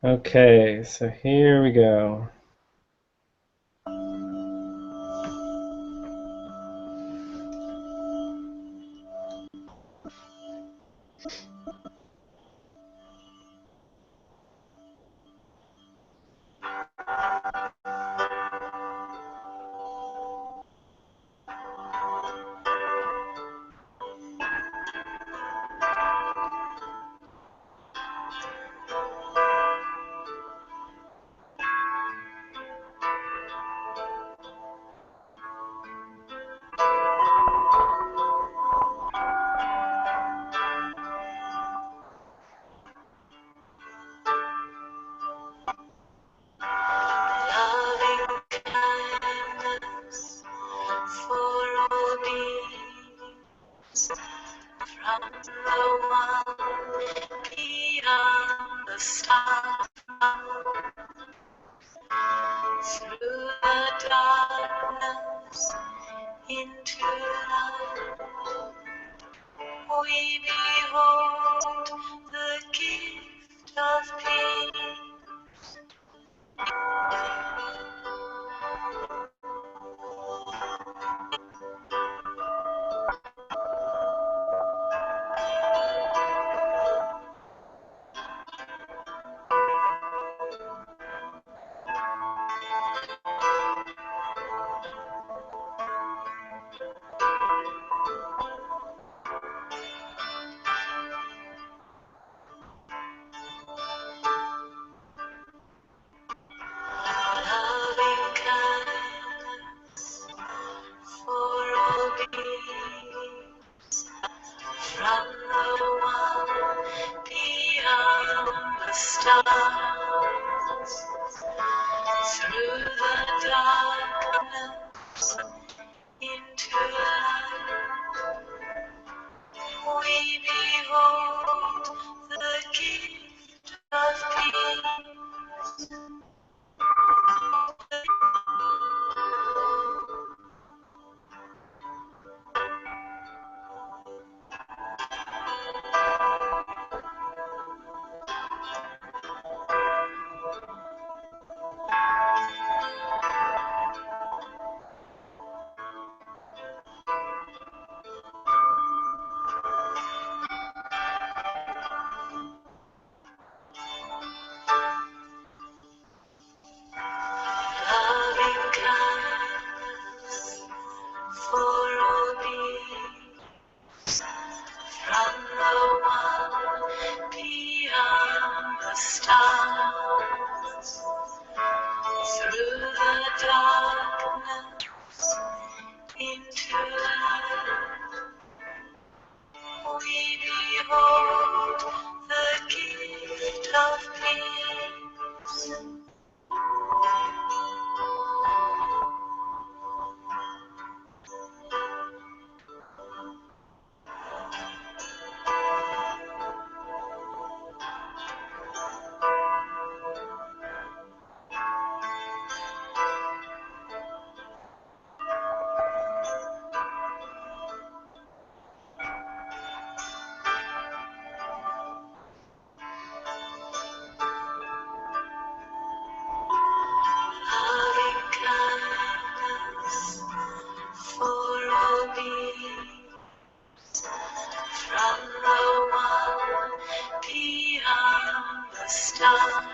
Okay, so here we go. Loving kindness for all beings, from the one beyond the stars, through the darkness into light, we behold the gift of peace. Loving kindness for all beings, from the one beyond the stars, through the darkness into light, we behold the gift of peace. Loving kindness for all beings, from the one beyond the stars, through the darkness into light, we behold the gift of peace. Loving kindness for all beings, from the one beyond the stars,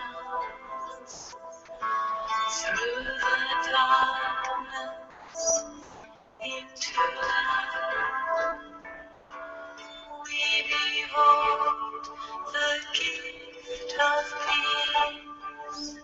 through the darkness into light, we behold the gift of peace.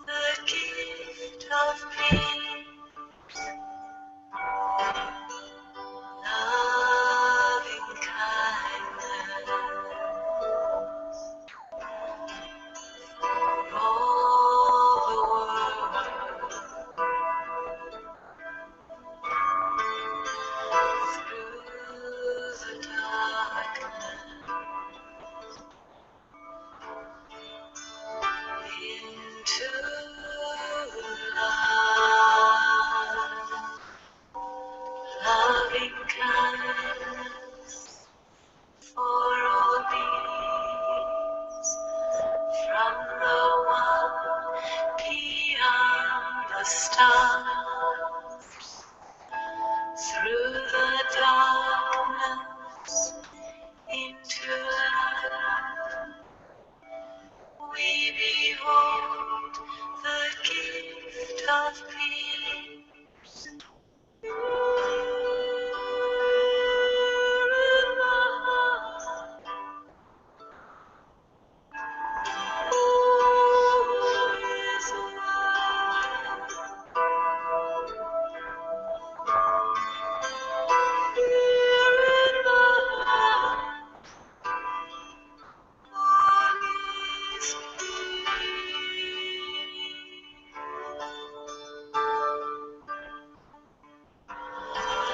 the gift of peace, loving kindness for all the world. Through the darkness, into light, loving kindness for all beings, from the one beyond the stars, through the darkness, into light. We behold the gift of peace.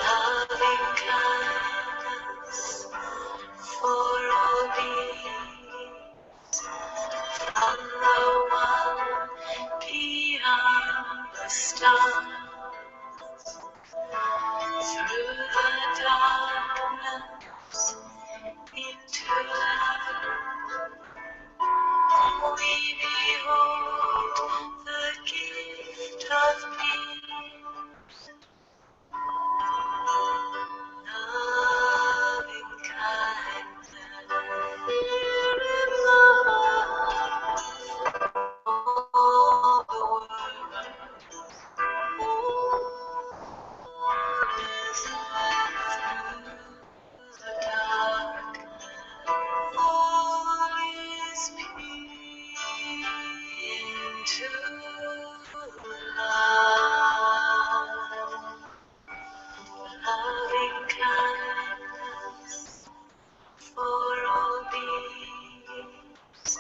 Loving kindness for all beings, from the one beyond the stars, through the darkness, into light. We behold the gift of peace, loving kindness, all the world. All is well through the darkness. All is peace into light. Loving kindness for all beings,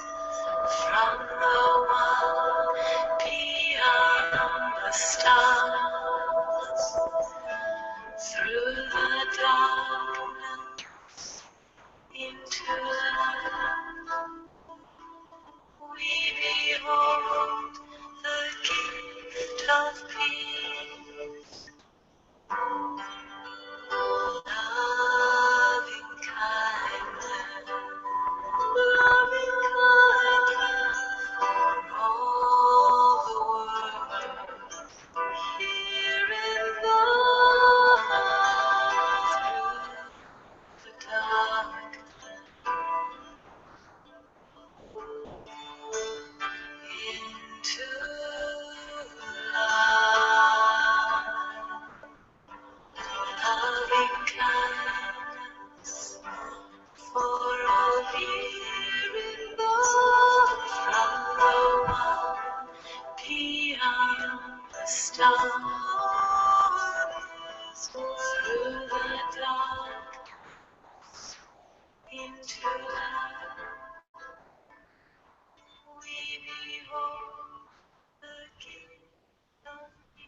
from the one beyond the stars, through the darkness, into light. We behold the gift of peace, loving kindness, for all the world. Here in the through the darkness, into light. Loving kindness for all here in the from the one beyond the stars, through the dark, into light. We behold the gift of peace.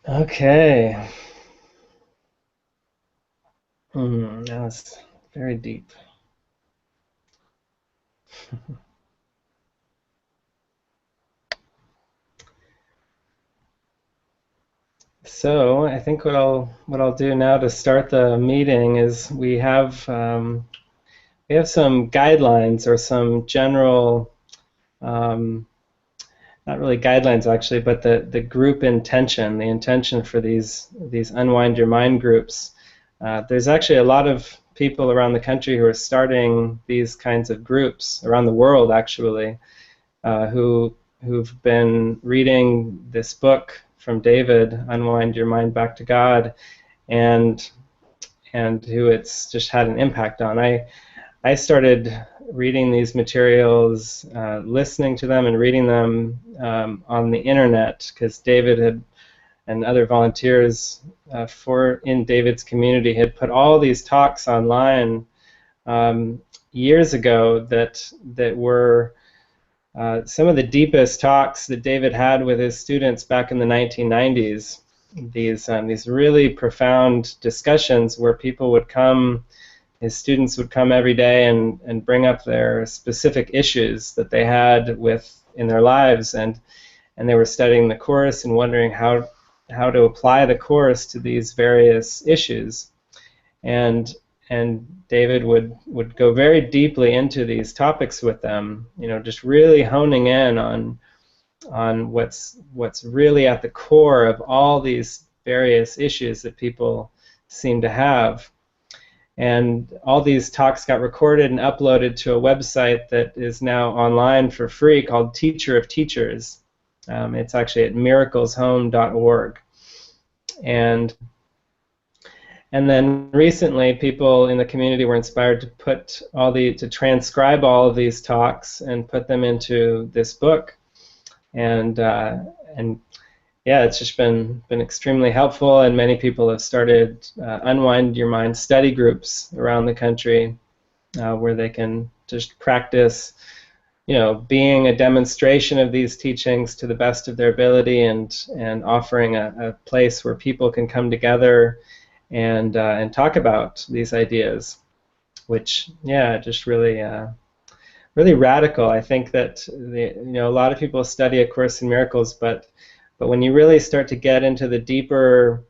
Okay. That was very deep. So I think what I'll do now to start the meeting is we have some guidelines or some general, not really guidelines actually, but the group intention, the intention for these Unwind Your Mind groups. There's actually a lot of people around the country who are starting these kinds of groups around the world actually, who've been reading this book from David, Unwind Your Mind Back to God, and who it's just had an impact on. I started reading these materials, listening to them and reading them on the internet because David had and other volunteers in David's community had put all these talks online years ago that were some of the deepest talks that David had with his students back in the 1990s. These really profound discussions where people would come, his students would come every day and bring up their specific issues that they had in their lives, and they were studying the Course and wondering how to apply the Course to these various issues. And David would go very deeply into these topics with them, just really honing in on what's really at the core of all these various issues that people seem to have. And all these talks got recorded and uploaded to a website that is now online for free called Teacher of Teachers. It's actually at miracleshome.org. And then recently, people in the community were inspired to transcribe all of these talks and put them into this book. And yeah, it's just been extremely helpful, and many people have started Unwind Your Mind study groups around the country where they can just practice, being a demonstration of these teachings to the best of their ability, and offering a place where people can come together and talk about these ideas, which, yeah, just really radical. I think that a lot of people study A Course in Miracles, but when you really start to get into the deeper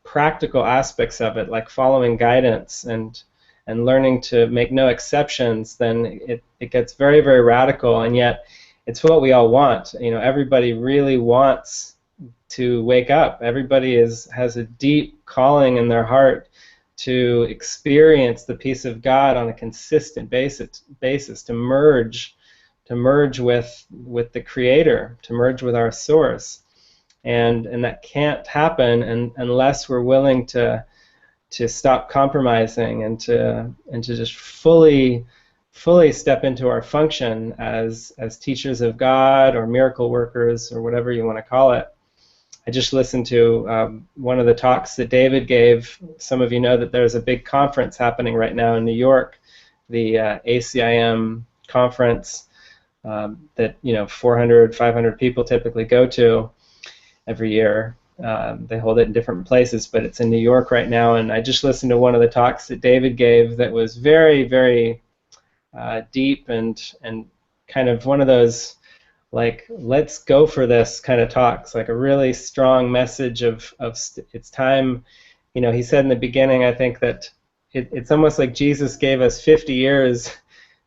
practical aspects of it, like following guidance and learning to make no exceptions, then it gets very, very radical, and yet it's what we all want. Everybody really wants to wake up. Everybody has a deep calling in their heart to experience the peace of God on a consistent basis, to merge with the Creator, to merge with our Source, and that can't happen unless we're willing to stop compromising and to just fully step into our function as teachers of God or miracle workers or whatever you want to call it. I just listened to one of the talks that David gave. Some of you know that there's a big conference happening right now in New York, the ACIM conference that 400, 500 people typically go to every year. They hold it in different places, but it's in New York right now. And I just listened to one of the talks that David gave that was very, very deep and kind of one of those, like, let's go for this kind of talks, like a really strong message of it's time. He said in the beginning, I think, that it's almost like Jesus gave us 50 years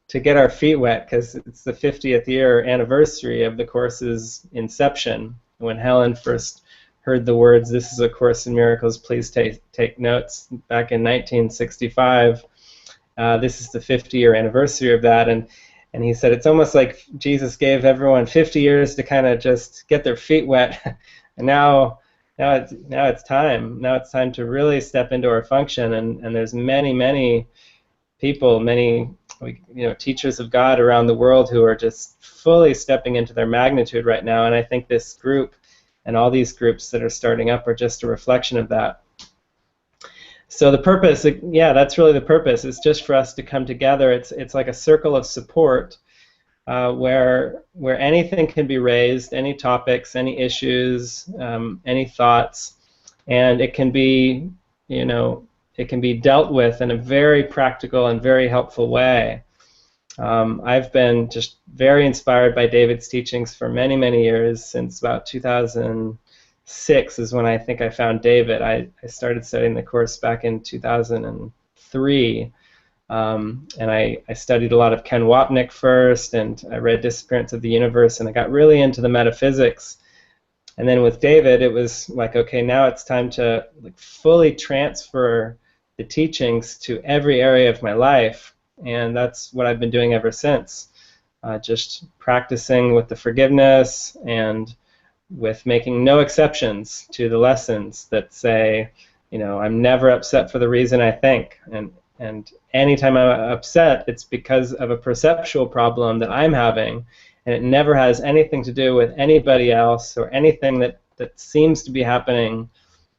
to get our feet wet, because it's the 50th year anniversary of the Course's inception. When Helen first heard the words, "This is A Course in Miracles, please take notes," back in 1965, this is the 50-year anniversary of that, and he said it's almost like Jesus gave everyone 50 years to kind of just get their feet wet, and now Now it's time. Now it's time to really step into our function, and there's many people, teachers of God around the world who are just fully stepping into their magnitude right now, and I think this group and all these groups that are starting up are just a reflection of that. So the purpose, yeah, that's really the purpose. It's just for us to come together. It's like a circle of support where anything can be raised, any topics, any issues, any thoughts, and it can be, it can be dealt with in a very practical and very helpful way. I've been just very inspired by David's teachings for many years. Since about 2006 is when I think I found David. I started studying the course back in 2003. And I studied a lot of Ken Wapnick first, and I read Disappearance of the Universe, and I got really into the metaphysics. And then with David, it was like, okay, now it's time to fully transfer the teachings to every area of my life, and that's what I've been doing ever since. Just practicing with the forgiveness and with making no exceptions to the lessons that say, I'm never upset for the reason I think, and anytime I'm upset, it's because of a perceptual problem that I'm having, and it never has anything to do with anybody else or anything that seems to be happening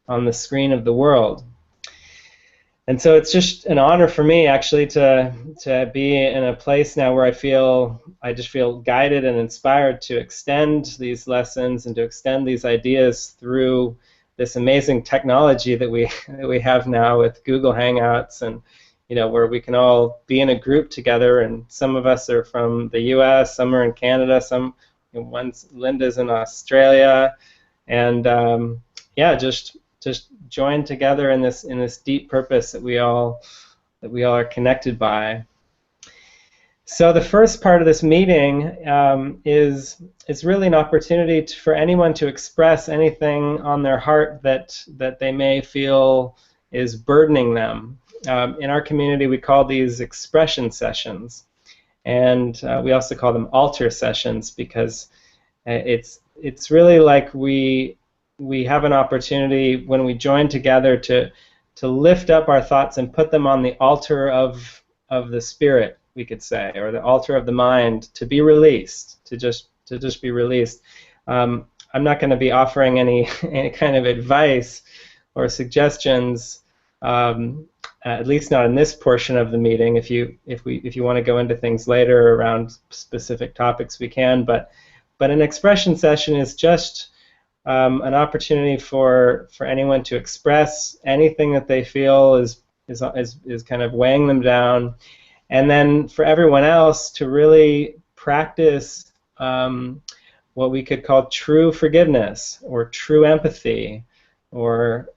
on the screen of the world. And so it's just an honor for me, actually, to be in a place now where I just feel guided and inspired to extend these lessons and to extend these ideas through this amazing technology that we have now with Google Hangouts, and where we can all be in a group together, and some of us are from the U.S., some are in Canada, Linda's in Australia, and just join together in this deep purpose that we all are connected by. So the first part of this meeting is really an opportunity for anyone to express anything on their heart that they may feel is burdening them. In our community, we call these expression sessions, and we also call them altar sessions, because it's really like we have an opportunity when we join together to lift up our thoughts and put them on the altar of the spirit, we could say, or the altar of the mind, to be released, to just be released. I'm not going to be offering any kind of advice or suggestions. At least not in this portion of the meeting. If you want to go into things later around specific topics, we can. But an expression session is just an opportunity for anyone to express anything that they feel is kind of weighing them down, and then for everyone else to really practice what we could call true forgiveness or true empathy, or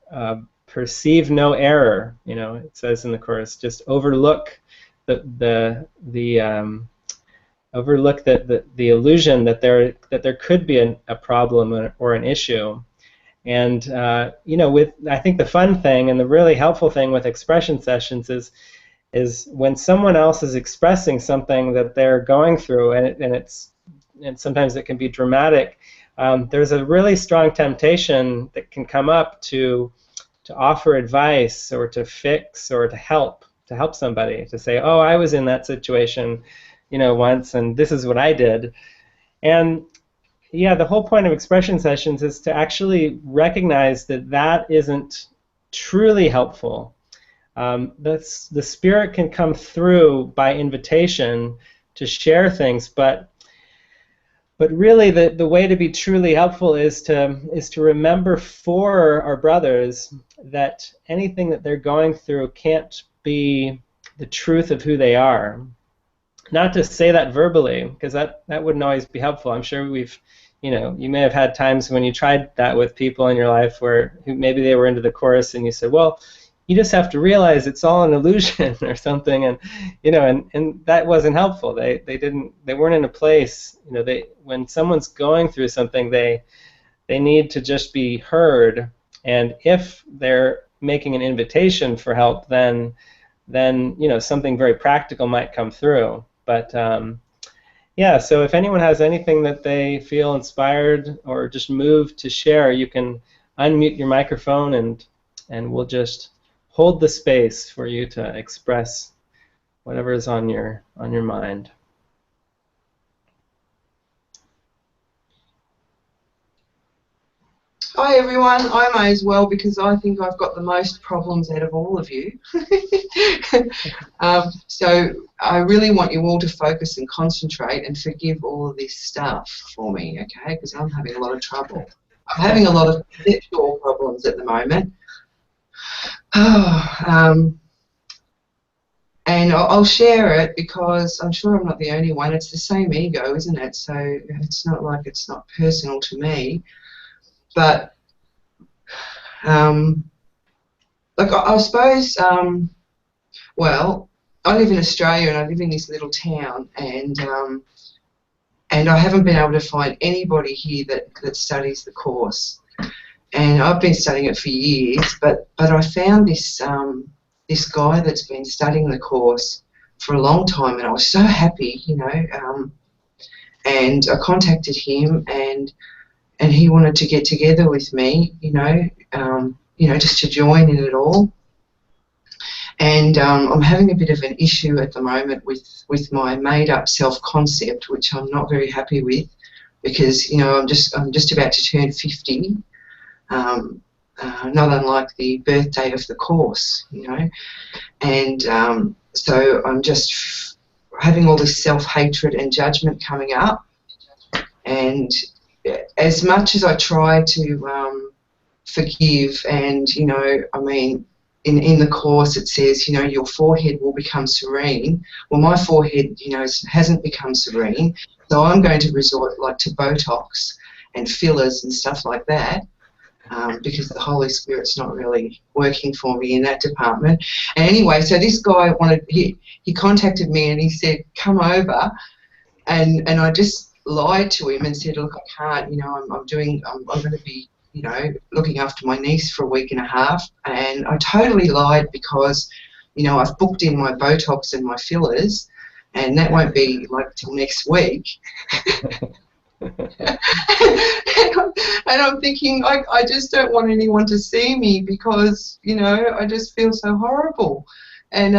perceive no error. It says in the Course, just overlook the illusion that there could be a problem or an issue. And I think the fun thing and the really helpful thing with expression sessions is when someone else is expressing something that they're going through, and sometimes it can be dramatic. There's a really strong temptation that can come up to offer advice or to fix or to help somebody, to say, oh, I was in that situation once, and this is what I did. And yeah, the whole point of expression sessions is to actually recognize that isn't truly helpful. The spirit can come through by invitation to share things, but really the way to be truly helpful is to remember for our brothers that anything that they're going through can't be the truth of who they are. Not to say that verbally, because that wouldn't always be helpful. I'm sure you may have had times when you tried that with people in your life where maybe they were into the Course and you said, well, you just have to realize it's all an illusion or something, and and that wasn't helpful. They weren't in a place, when someone's going through something, they need to just be heard, and if they're making an invitation for help, then something very practical might come through. But yeah, so if anyone has anything that they feel inspired or just moved to share, you can unmute your microphone, and we'll just hold the space for you to express whatever is on your mind. Hi everyone, I may as well because I think I've got the most problems out of all of you. So I really want you all to focus and concentrate and forgive all of this stuff for me, okay? Because I'm having a lot of trouble. I'm having a lot of conceptual problems at the moment. And I'll share it because I'm sure I'm not the only one. It's the same ego, isn't it? So it's not like it's not personal to me. But like I suppose, well, I live in Australia and I live in this little town, and I haven't been able to find anybody here that studies the course. And I've been studying it for years, but I found this this guy that's been studying the course for a long time, and I was so happy, you know. And I contacted him, and he wanted to get together with me, you know, just to join in it all. And I'm having a bit of an issue at the moment with my made-up self-concept, which I'm not very happy with, because, you know, I'm just about to turn 50, not unlike the birthday of the course, you know, and so I'm just having all this self-hatred and judgment coming up, and as much as I try to forgive, and, you know, I mean, in the course it says, you know, your forehead will become serene. Well, my forehead, you know, hasn't become serene, so I'm going to resort like to Botox and fillers and stuff like that, because the Holy Spirit's not really working for me in that department. And anyway, so this guy he contacted me and he said, come over, and I just lied to him and said, look, I can't, you know, I'm going to be, you know, looking after my niece for a week and a half. And I totally lied because, you know, I've booked in my Botox and my fillers, and that won't be like till next week. And I'm thinking, I just don't want anyone to see me because, you know, I just feel so horrible. And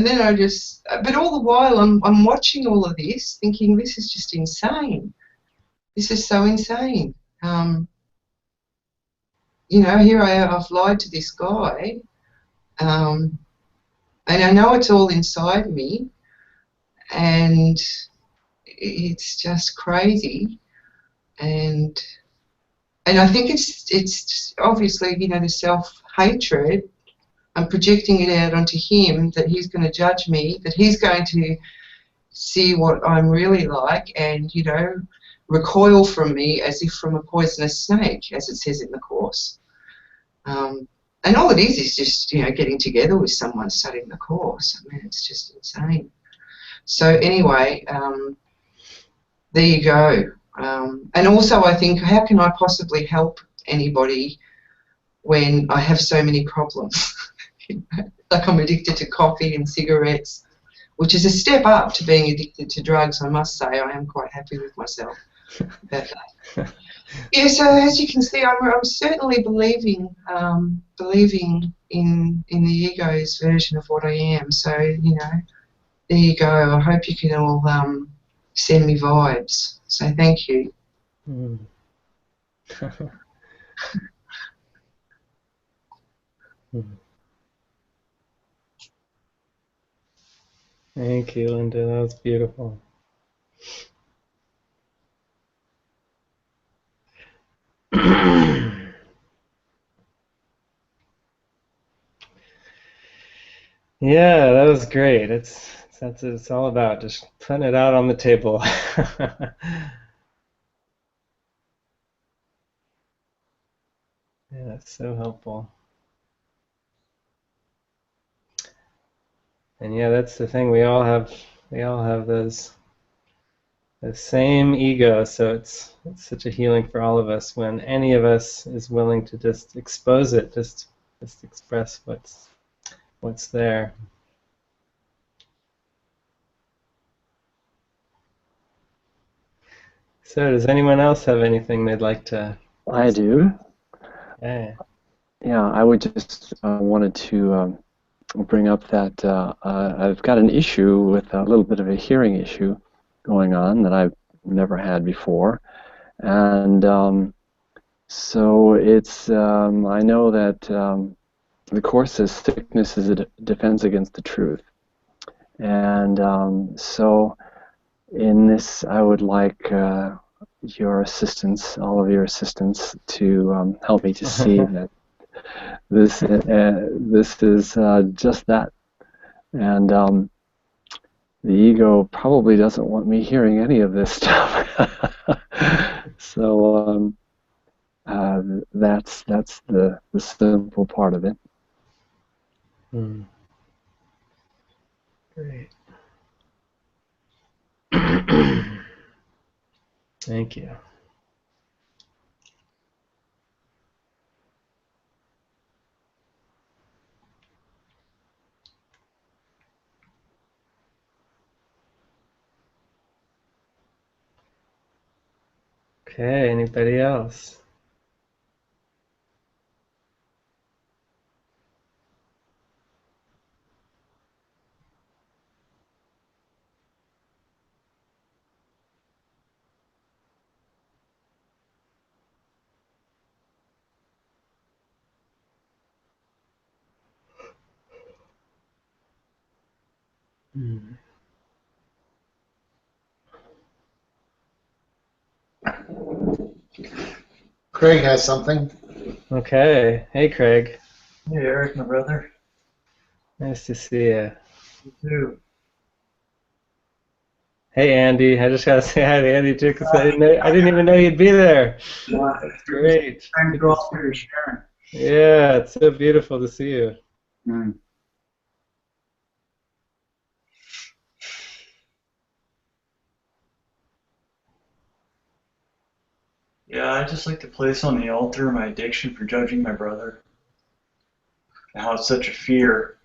then I just, but all the while I'm watching all of this thinking, this is just insane. This is so insane. You know, here I've lied to this guy, and I know it's all inside me, and it's just crazy, and I think it's obviously, you know, the self-hatred. I'm projecting it out onto him, that he's going to judge me, that he's going to see what I'm really like, and, you know, recoil from me as if from a poisonous snake, as it says in the course. And all it is just, you know, getting together with someone studying the course. I mean, it's just insane. So anyway, there you go. And also I think, how can I possibly help anybody when I have so many problems? Like, I'm addicted to coffee and cigarettes, which is a step up to being addicted to drugs, I must say. I am quite happy with myself. But, yeah, so as you can see, I'm certainly believing in the ego's version of what I am. So, you know, there you go. I hope you can all send me vibes. So thank you. Mm. Thank you, Linda. That was beautiful. Yeah, that was great. That's what it's all about, just putting it out on the table. Yeah, it's so helpful. And yeah, that's the thing. We all have those the same ego, so it's such a healing for all of us when any of us is willing to just expose it, just express what's there. So does anyone else have anything they'd like to? I do. Okay. Yeah, I would just wanted to bring up that I've got an issue with a little bit of a hearing issue going on that I've never had before, and so it's I know that the Course says sickness is a defense against the truth, and so in this I would like your assistance, all of your assistance, to help me to see that this is just that, and the ego probably doesn't want me hearing any of this stuff. So that's the simple part of it. Great. Thank you. Okay, anybody else? Craig has something. Okay. Hey, Craig. Hey, Eric, my brother. Nice to see you. You too. Hey, Andy. I just gotta say hi to Andy too, because I didn't even know you'd be there. Great. Trying to go off for your sharing. Yeah, it's so beautiful to see you. Yeah, I just like to place on the altar my addiction for judging my brother. And how it's such a fear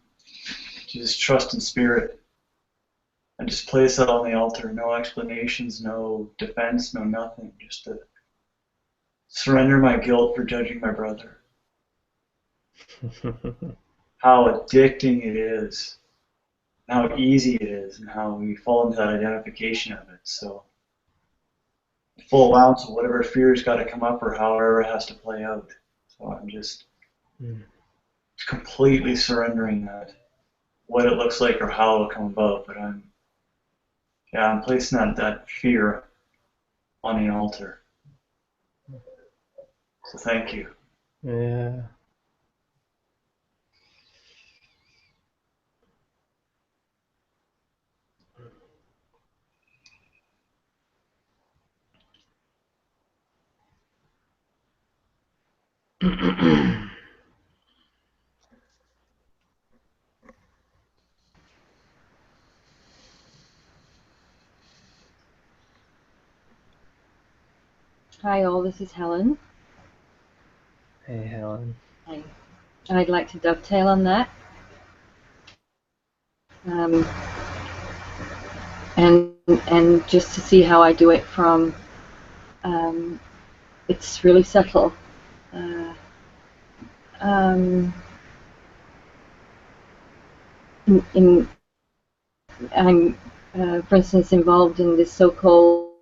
to just trust in spirit. And just place that on the altar. No explanations, no defense, no nothing. Just to surrender my guilt for judging my brother. How addicting it is. How easy it is. And how we fall into that identification of it. So full allowance of whatever fear's got to come up or however it has to play out. So I'm just completely surrendering that, what it looks like or how it'll come about. But I'm placing that fear on the altar. So thank you. Yeah. Hi all, this is Helen. Hey, Helen. Hi. I'd like to dovetail on that. And just to see how I do it from, it's really subtle. I'm, for instance, involved in this so-called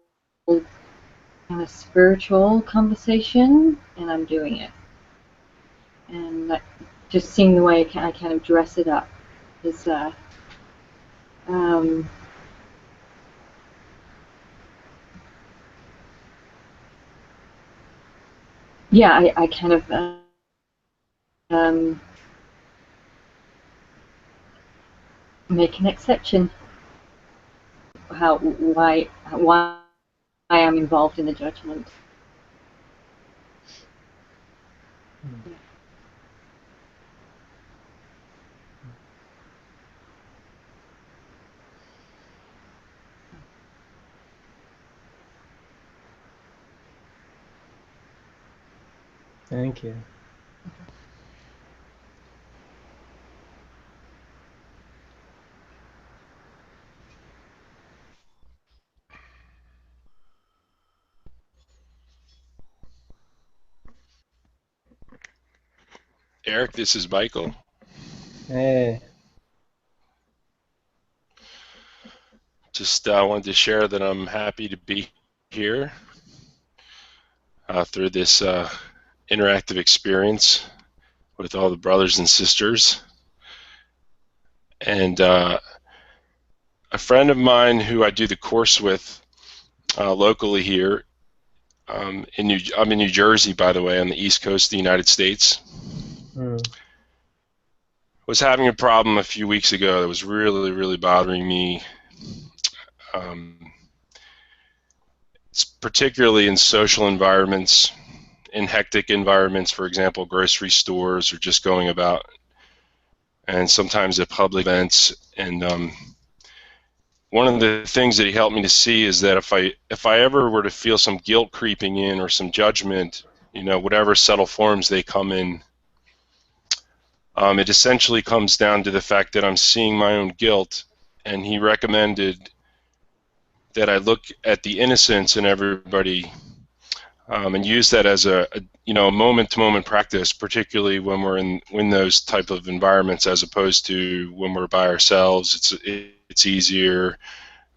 kind of spiritual conversation, and I'm doing it. And just seeing the way I kind of dress it up is, yeah, I kind of make an exception. Why I'm involved in the judgment. Thank you. Eric, this is Michael. Hey. Just wanted to share that I'm happy to be here through this interactive experience with all the brothers and sisters. And a friend of mine who I do the course with locally here, I'm in New Jersey, by the way, on the East Coast of the United States, was having a problem a few weeks ago that was really, really bothering me. It's particularly in social environments, in hectic environments, for example, grocery stores, or just going about, and sometimes at public events. And one of the things that he helped me to see is that if I ever were to feel some guilt creeping in or some judgment, whatever subtle forms they come in, it essentially comes down to the fact that I'm seeing my own guilt. And he recommended that I look at the innocence in everybody and use that as a moment-to-moment practice, particularly when we're in those type of environments, as opposed to when we're by ourselves. It's easier.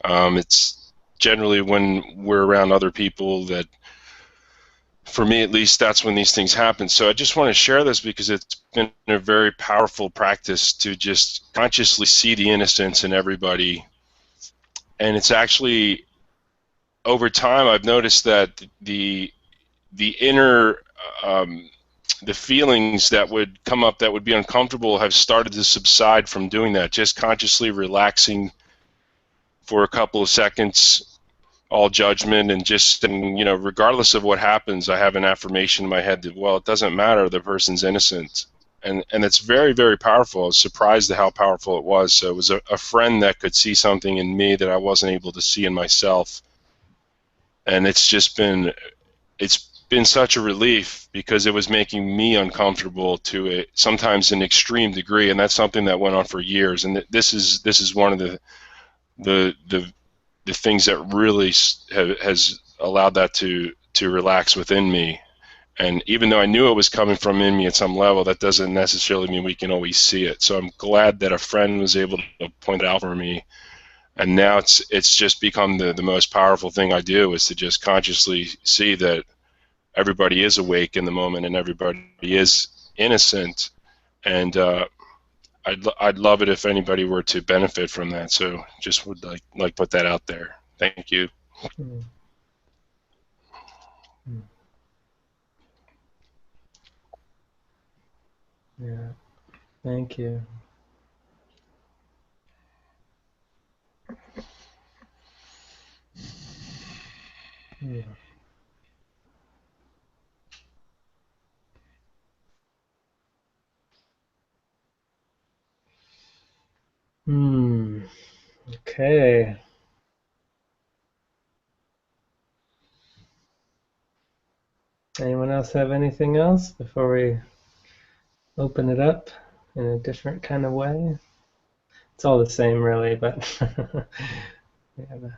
It's generally when we're around other people that, for me at least, that's when these things happen. So I just want to share this because it's been a very powerful practice to just consciously see the innocence in everybody. And it's actually, over time, I've noticed that the inner, the feelings that would come up that would be uncomfortable have started to subside from doing that, just consciously relaxing for a couple of seconds, all judgment, and just, regardless of what happens, I have an affirmation in my head that, well, it doesn't matter, the person's innocent. And it's very, very powerful. I was surprised at how powerful it was. So it was a friend that could see something in me that I wasn't able to see in myself. And it's been such a relief, because it was making me uncomfortable to sometimes an extreme degree, and that's something that went on for years. And this is one of the things that really has allowed that to relax within me. And even though I knew it was coming from in me at some level, that doesn't necessarily mean we can always see it. So I'm glad that a friend was able to point it out for me. And now it's just become the most powerful thing I do, is to just consciously see that everybody is awake in the moment and everybody is innocent. And I'd love it if anybody were to benefit from that. So just would like put that out there. Thank you. Yeah, thank you. Yeah. Okay. Anyone else have anything else before we open it up in a different kind of way? It's all the same, really, but we have a...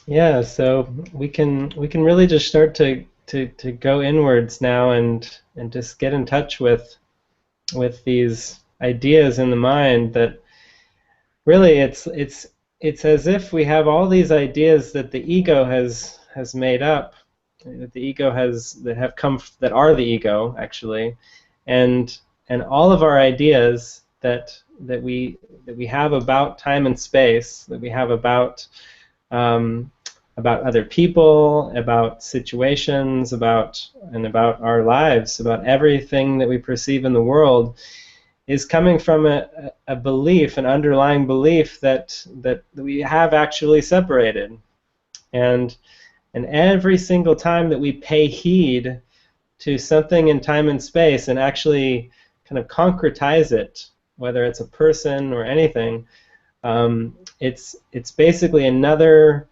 Yeah, so we can really just start to go inwards now and just get in touch with these ideas in the mind that really it's as if we have all these ideas that the ego has made up, that the ego that are the ego actually, and all of our ideas that we have about time and space, that we have about other people, about situations, about our lives, about everything that we perceive in the world, is coming from a belief, an underlying belief that we have actually separated. And every single time that we pay heed to something in time and space and actually kind of concretize it, whether it's a person or anything, it's basically another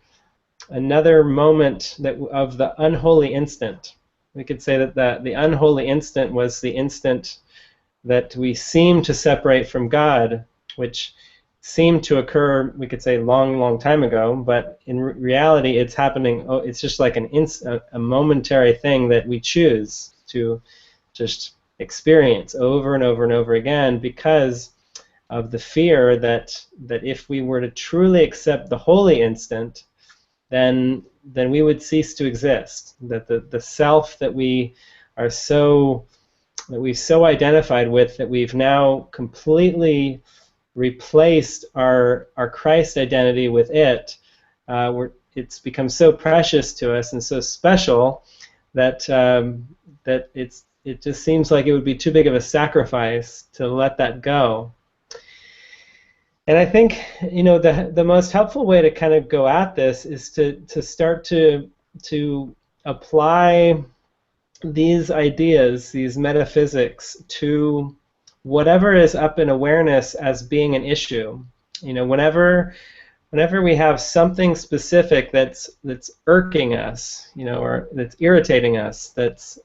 moment of the unholy instant. We could say that the unholy instant was the instant that we seem to separate from God, which seemed to occur, we could say, long time ago, but in reality it's happening. Oh, it's just like a momentary thing that we choose to just experience over and over and over again, because of the fear that if we were to truly accept the holy instant, then we would cease to exist. That the self that we've so identified with, that we've now completely replaced our Christ identity with it, it's become so precious to us and so special that it just seems like it would be too big of a sacrifice to let that go. And I think, you know, the most helpful way to kind of go at this is to start to apply these ideas, these metaphysics, to whatever is up in awareness as being an issue. You know, whenever we have something specific that's irking us, you know, or that's irritating us, that's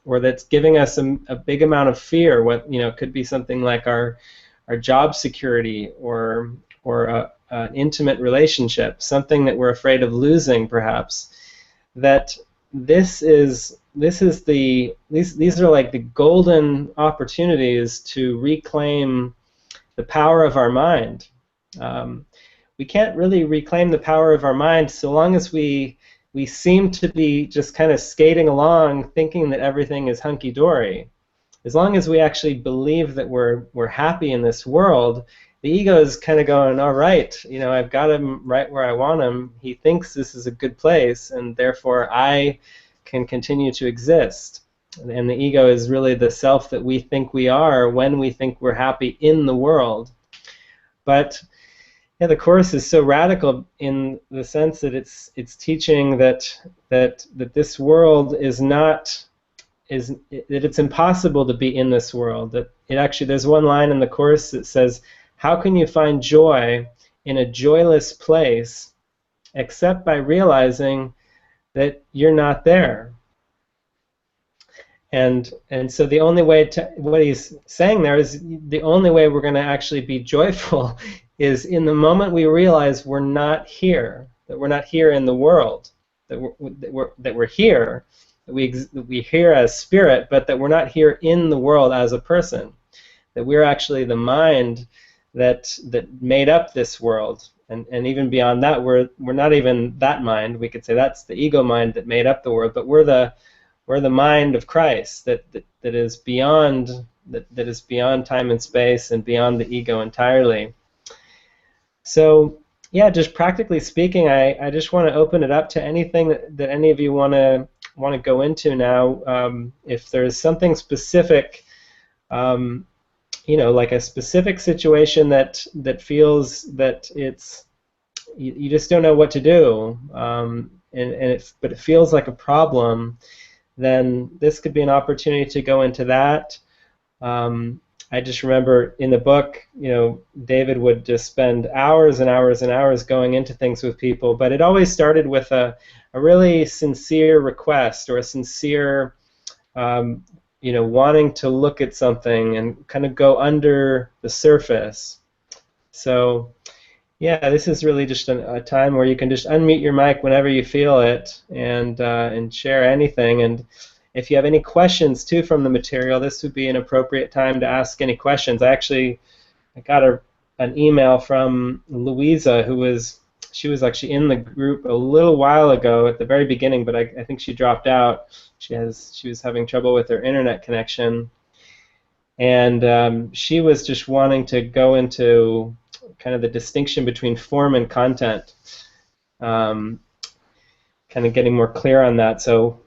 giving us a big amount of fear. What, you know, could be something like our job security, or an intimate relationship, something that we're afraid of losing, perhaps. That these are like the golden opportunities to reclaim the power of our mind. We can't really reclaim the power of our mind so long as we seem to be just kind of skating along, thinking that everything is hunky-dory. As long as we actually believe that we're happy in this world, the ego is kind of going, all right, you know, I've got him right where I want him. He thinks this is a good place, and therefore I can continue to exist. And the ego is really the self that we think we are when we think we're happy in the world. But yeah, the Course is so radical in the sense that it's teaching that this world that it's impossible to be in this world. That it actually, there's one line in the Course that says, how can you find joy in a joyless place except by realizing that you're not there? And so the only way what he's saying there is the only way we're going to actually be joyful is in the moment we realize we're not here, that we're not here in the world, that we're here, that we here as spirit, but that we're not here in the world as a person, that we're actually the mind that made up this world, and even beyond that, we're not even that mind. We could say that's the ego mind that made up the world, but we're the mind of Christ that is beyond time and space and beyond the ego entirely. So yeah, just practically speaking, I just want to open it up to anything that any of you want to go into now. If there's something specific, you know, like a specific situation that feels that you just don't know what to do, but it feels like a problem, then this could be an opportunity to go into that. I just remember in the book, you know, David would just spend hours and hours and hours going into things with people, but it always started with a really sincere request, or a sincere you know, wanting to look at something and kind of go under the surface. So yeah, this is really just a time where you can just unmute your mic whenever you feel it, and share anything. And if you have any questions too from the material, this would be an appropriate time to ask any questions. I got an email from Louisa, she was actually in the group a little while ago at the very beginning, but I think she dropped out. She was having trouble with her internet connection, and she was just wanting to go into kind of the distinction between form and content, kind of getting more clear on that. So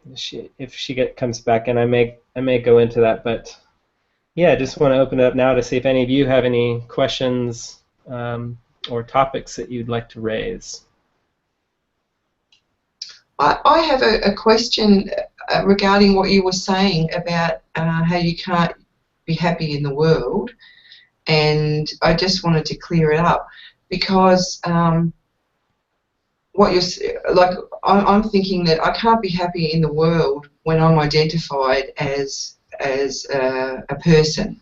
if she comes back in, I may go into that. But yeah, I just want to open it up now to see if any of you have any questions or topics that you'd like to raise. I have a question regarding what you were saying about how you can't be happy in the world, and I just wanted to clear it up, because what you're like, I'm thinking that I can't be happy in the world when I'm identified as a person.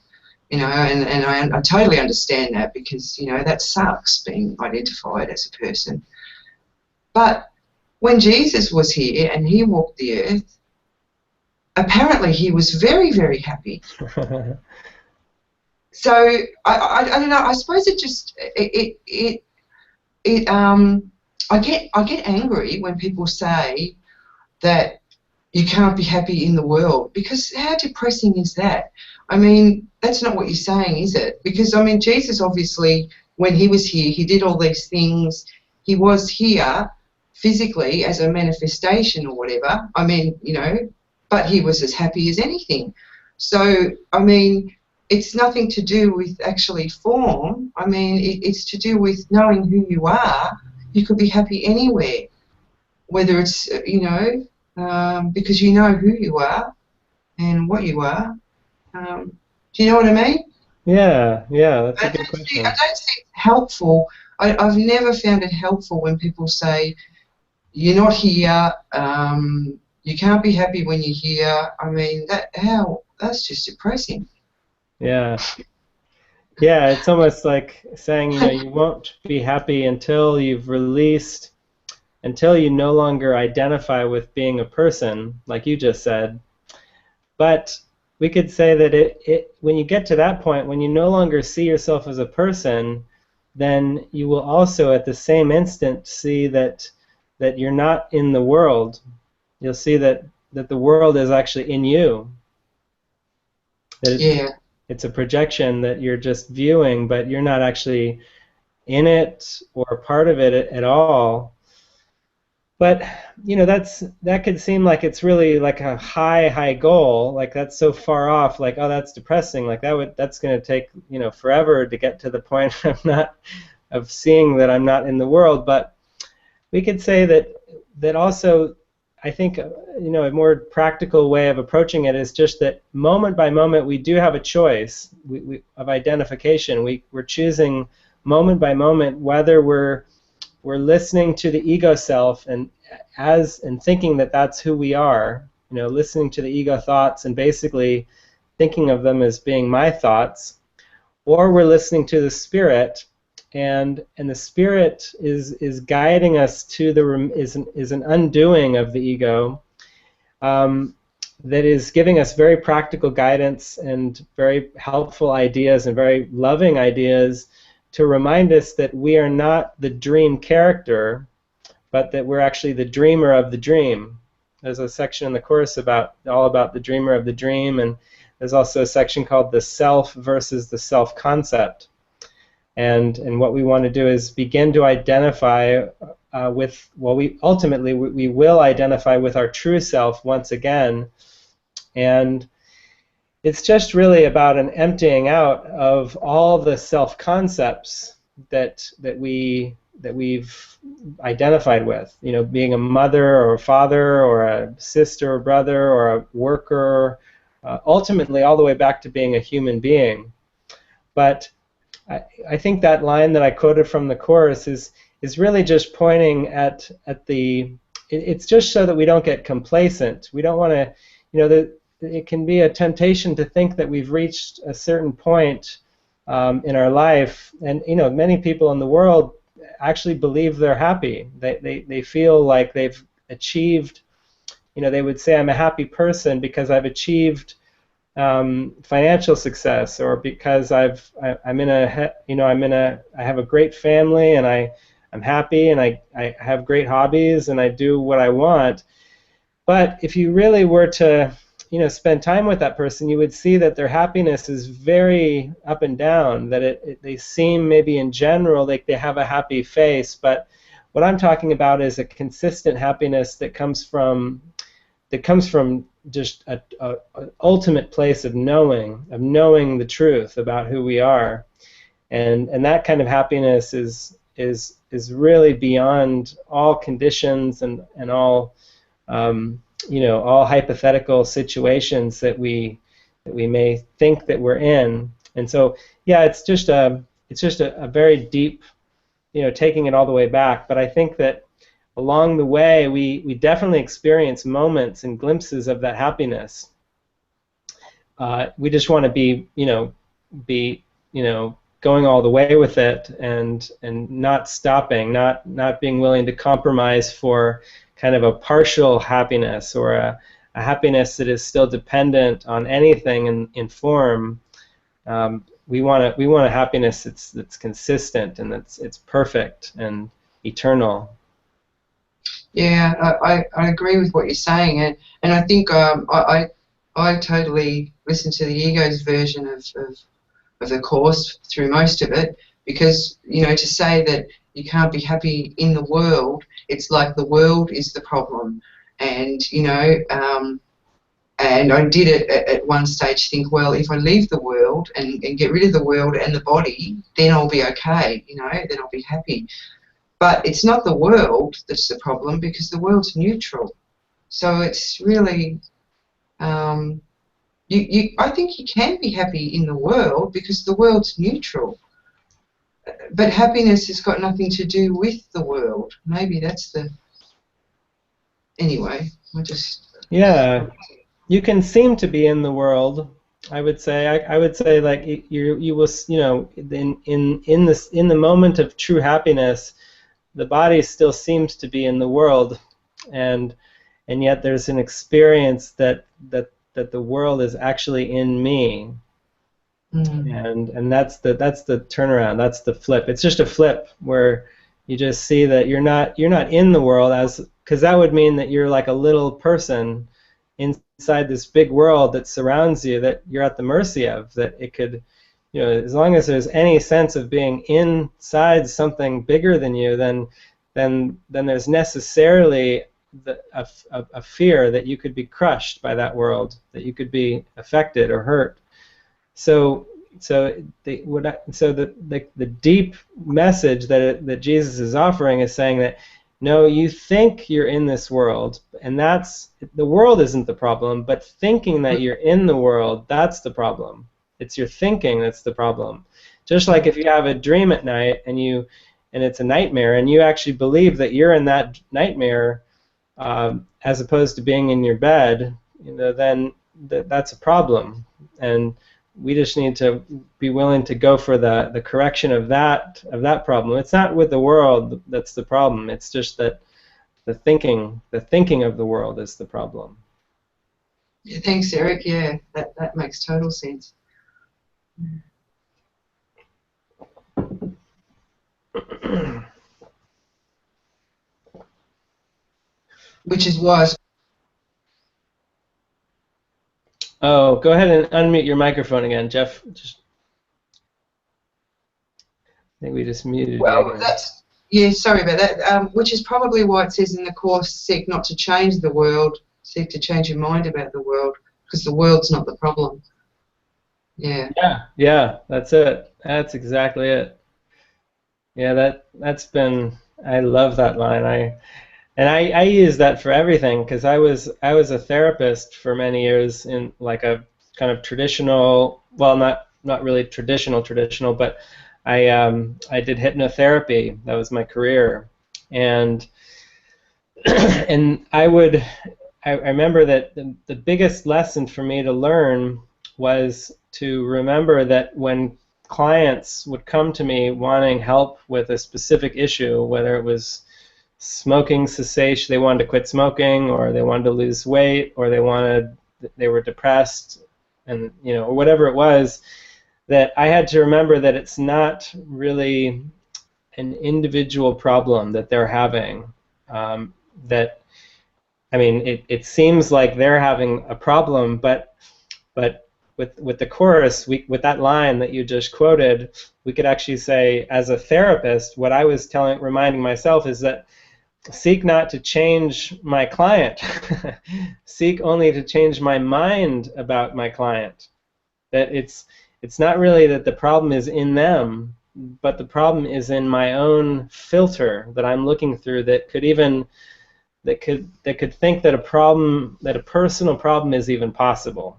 You know, and I totally understand that, because, you know, that sucks, being identified as a person. But when Jesus was here and he walked the earth, apparently he was very, very happy. So I don't know. I suppose it just I get angry when people say that you can't be happy in the world, because how depressing is that? I mean, that's not what you're saying, is it? Because, I mean, Jesus obviously, when he was here, he did all these things. He was here physically as a manifestation or whatever. I mean, you know, but he was as happy as anything. So, I mean, it's nothing to do with actually form. I mean, it's to do with knowing who you are. You could be happy anywhere, whether it's, you know, because you know who you are and what you are. Do you know what I mean? Yeah, that's a good question. I don't see it helpful. I've never found it helpful when people say, you're not here, you can't be happy when you're here. I mean, that's just depressing. Yeah, it's almost like saying, you know, you won't be happy until you've released, until you no longer identify with being a person, like you just said. But we could say that when you get to that point, when you no longer see yourself as a person, then you will also at the same instant see that you're not in the world. You'll see that the world is actually in you. Yeah. It's a projection that you're just viewing, but you're not actually in it or a part of it at all. But, you know, that could seem like it's really like a high goal, like that's so far off, like, oh, that's depressing, like that's going to take, you know, forever to get to the point of seeing that I'm not in the world. But we could say that also, I think, you know, a more practical way of approaching it is just that moment by moment we do have a choice of identification. We're choosing moment by moment whether we're listening to the ego self and thinking that that's who we are, you know, listening to the ego thoughts and basically thinking of them as being my thoughts, or we're listening to the spirit, and the spirit is guiding us to is an undoing of the ego, that is giving us very practical guidance and very helpful ideas and very loving ideas to remind us that we are not the dream character, but that we're actually the dreamer of the dream. There's a section in the course all about the dreamer of the dream, and there's also a section called the self versus the self-concept. And what we want to do is begin to identify with, well, we will identify with our true self once again, and it's just really about an emptying out of all the self-concepts that we've identified with. You know, being a mother or a father or a sister or brother or a worker, ultimately all the way back to being a human being. But I think that line that I quoted from the Course is really just pointing at it's just so that we don't get complacent. We don't want to, you know, it can be a temptation to think that we've reached a certain point in our life, and, you know, many people in the world actually believe they're happy. They feel like they've achieved, you know, they would say, I'm a happy person because I've achieved financial success, or because I have a great family and I'm happy and I have great hobbies and I do what I want. But if you really were to, you know, spend time with that person, you would see that their happiness is very up and down, that they seem maybe in general like they have a happy face, but what I'm talking about is a consistent happiness that comes from just an ultimate place of knowing the truth about who we are, and that kind of happiness is really beyond all conditions and all you know, all hypothetical situations that we may think that we're in. And so, yeah, it's just a very deep, you know, taking it all the way back. But I think that along the way, we definitely experience moments and glimpses of that happiness. We just want to be, you know, be, going all the way with it, and not stopping, not being willing to compromise for kind of a partial happiness, or a happiness that is still dependent on anything in form. We want a happiness that's consistent, and it's perfect and eternal. Yeah, I agree with what you're saying, and I think I totally listen to the ego's version of the course through most of it, because to say that you can't be happy in the world, it's like the world is the problem, and and I did at one stage think, well, if I leave the world and get rid of the world and the body, then I'll be okay, then I'll be happy. But it's not the world that's the problem, because the world's neutral. So it's really, I think you can be happy in the world because the world's neutral. But happiness has got nothing to do with the world. Maybe that's the... Anyway, I just... Yeah, you can seem to be in the world. I would say, like you will, in the moment of true happiness, the body still seems to be in the world, and yet there's an experience that the world is actually in me. And that's the turnaround. That's the flip. It's just a flip where you just see that you're not in the world, because that would mean that you're like a little person inside this big world that surrounds you, that you're at the mercy of, that it could, as long as there's any sense of being inside something bigger than you, then there's necessarily a fear that you could be crushed by that world, that you could be affected or hurt. So the deep message that Jesus is offering is saying that, no, you think you're in this world, and the world isn't the problem, but thinking that you're in the world, that's the problem. It's your thinking that's the problem. Just like if you have a dream at night and it's a nightmare, and you actually believe that you're in that nightmare, as opposed to being in your bed, then that's a problem. And we just need to be willing to go for the correction of that problem. It's not with the world that's the problem. It's just that the thinking of the world is the problem. Yeah, thanks, Eric. Yeah, that makes total sense. Which is why. Oh, go ahead and unmute your microphone again, Jeff. I think we just muted you. Well, sorry about that. Which is probably why it says in the course, seek not to change the world, seek to change your mind about the world, because the world's not the problem. Yeah. Yeah, that's it. That's exactly it. Yeah, that's been, I love that line. I use that for everything, because I was a therapist for many years in like a kind of traditional, well, not really traditional, but I did hypnotherapy. That was my career, and I remember that the biggest lesson for me to learn was to remember that when clients would come to me wanting help with a specific issue, whether it was smoking cessation, they wanted to quit smoking, or they wanted to lose weight, or they were depressed, and or whatever it was, that I had to remember that it's not really an individual problem that they're having. It seems like they're having a problem, but with the chorus, with that line that you just quoted, we could actually say, as a therapist, what I was reminding myself is that seek not to change my client, seek only to change my mind about my client. That it's not really that the problem is in them, but the problem is in my own filter that I'm looking through, that could think that a personal problem is even possible.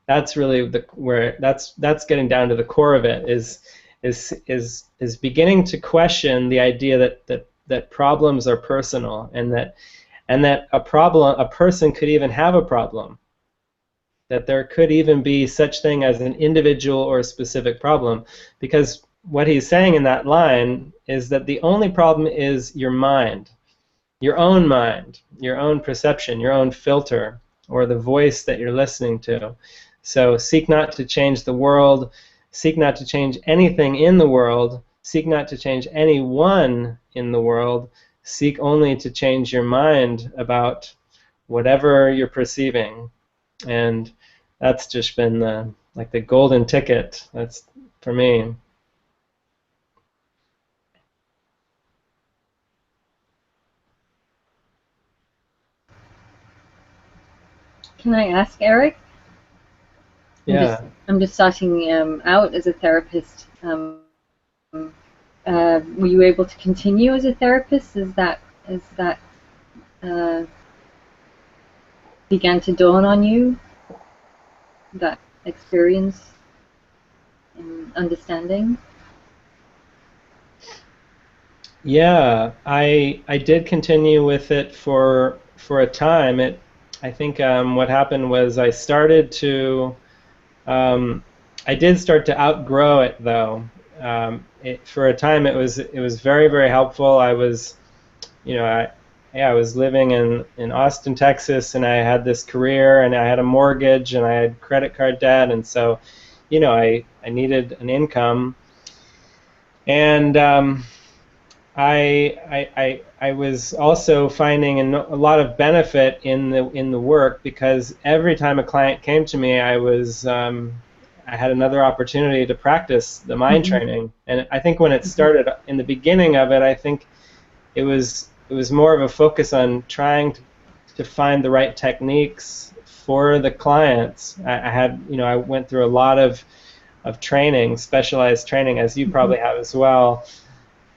That's really that's getting down to the core of it, is beginning to question the idea that problems are personal, and that a person could even have a problem. that there could even be such thing as an individual or specific problem, because what he's saying in that line is that the only problem is your mind, your own perception, your own filter, or the voice that you're listening to. So seek not to change the world, seek not to change anything in the world, seek not to change anyone in the world, seek only to change your mind about whatever you're perceiving. And that's just been the golden ticket. That's for me. Can I ask Eric? Yeah. I'm just starting out as a therapist. Were you able to continue as a therapist? Is that began to dawn on you? That experience and understanding? Yeah, I did continue with it for a time. I think what happened was I started to I did start to outgrow it, though. For a time, it was very, very helpful. I was, I was living in Austin, Texas, and I had this career, and I had a mortgage, and I had credit card debt, and so, I needed an income, and I was also finding a lot of benefit in the work, because every time a client came to me, I had another opportunity to practice the mind training. And I think when it started in the beginning of it, I think it was more of a focus on trying to find the right techniques for the clients. I went through a lot of training, specialized training, as you probably have as well.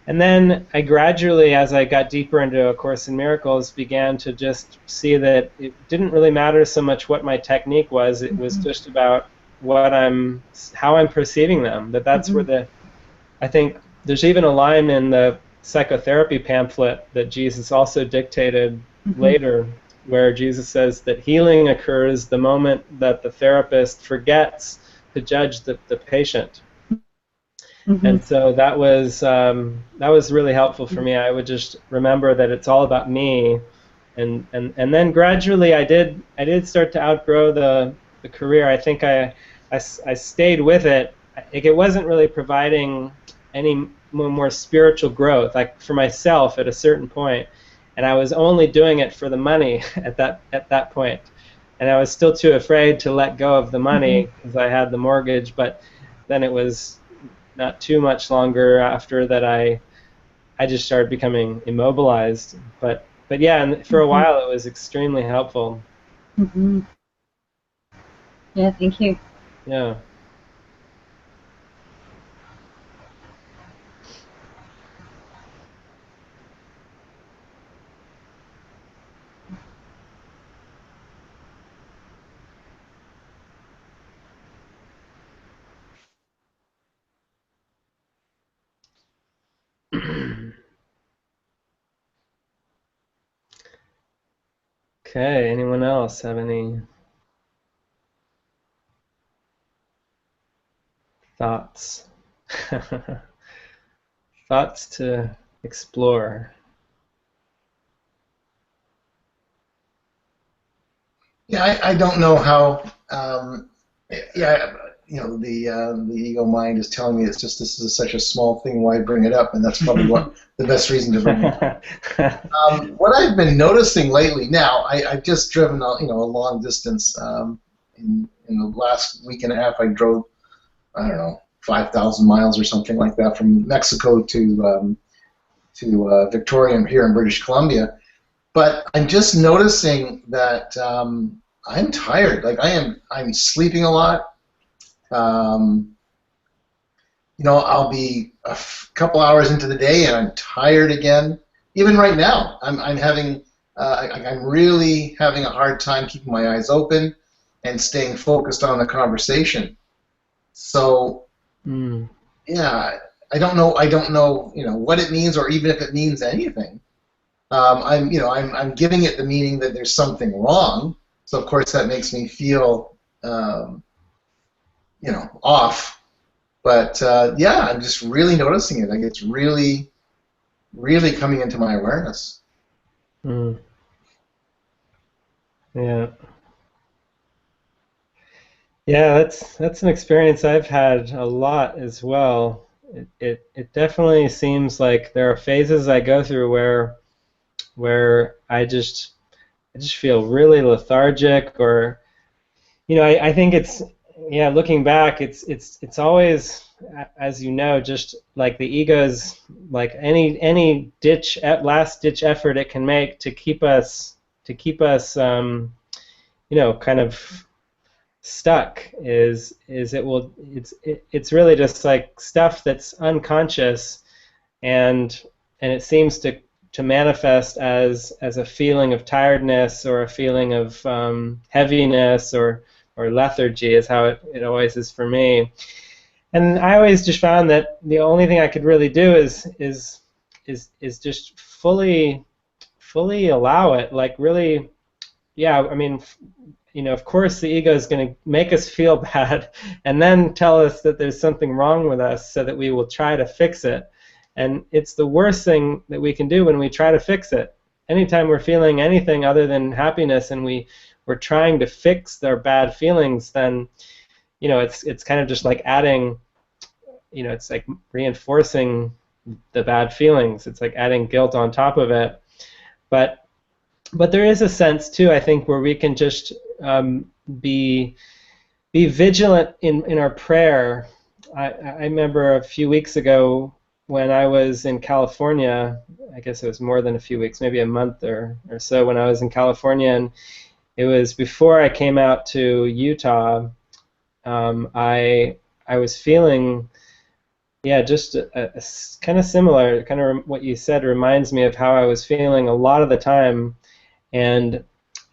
And then I gradually, as I got deeper into A Course in Miracles, began to just see that it didn't really matter so much what my technique was. It was just about how I'm perceiving them. That's where I think there's even a line in the psychotherapy pamphlet that Jesus also dictated later, where Jesus says that healing occurs the moment that the therapist forgets to judge the patient. And so that was really helpful for me. I would just remember that it's all about me, and then gradually I did start to outgrow the career. I think I stayed with it. It wasn't really providing any more spiritual growth, like for myself at a certain point, and I was only doing it for the money at that point, and I was still too afraid to let go of the money because I had the mortgage. But then it was not too much longer after that I just started becoming immobilized. But yeah, and for a while it was extremely helpful. Yeah, thank you. Yeah. Okay, anyone else have any thoughts? Thoughts to explore. Yeah, I don't know how. The ego mind is telling me this is such a small thing. Why bring it up? And that's probably the best reason to bring it up. What I've been noticing lately. Now, I've just driven a long distance. In the last week and a half, I drove 5,000 miles or something like that from Mexico to Victoria here in British Columbia. But I'm just noticing that I'm tired. Like I'm sleeping a lot. I'll be a couple hours into the day and I'm tired again. Even right now, I'm really having a hard time keeping my eyes open and staying focused on the conversation. So, yeah, I don't know, what it means, or even if it means anything. I'm giving it the meaning that there's something wrong. So of course that makes me feel you know, off. But yeah, I'm just really noticing it. Like it's really, really coming into my awareness. Mm. Yeah. Yeah, that's an experience I've had a lot as well. It definitely seems like there are phases I go through where I just feel really lethargic, or I think it's, yeah, looking back, it's always, as you know, just like the ego's, like any last ditch effort it can make to keep us kind of stuck it's really just like stuff that's unconscious, and it seems to manifest as a feeling of tiredness, or a feeling of heaviness, or lethargy is how it always is for me. And I always just found that the only thing I could really do is just fully allow it, like really. Yeah, I mean, of course the ego is going to make us feel bad and then tell us that there's something wrong with us so that we will try to fix it. And it's the worst thing that we can do when we try to fix it. Anytime we're feeling anything other than happiness and we're trying to fix their bad feelings, then it's kind of just like adding, it's like reinforcing the bad feelings. It's like adding guilt on top of it. But there is a sense too, I think, where we can just be vigilant in our prayer. I remember a few weeks ago when I was in California. I guess it was more than a few weeks, maybe a month or so, when I was in California, and it was before I came out to Utah. I was feeling, yeah, just a kind of similar, kind of what you said reminds me of how I was feeling a lot of the time. And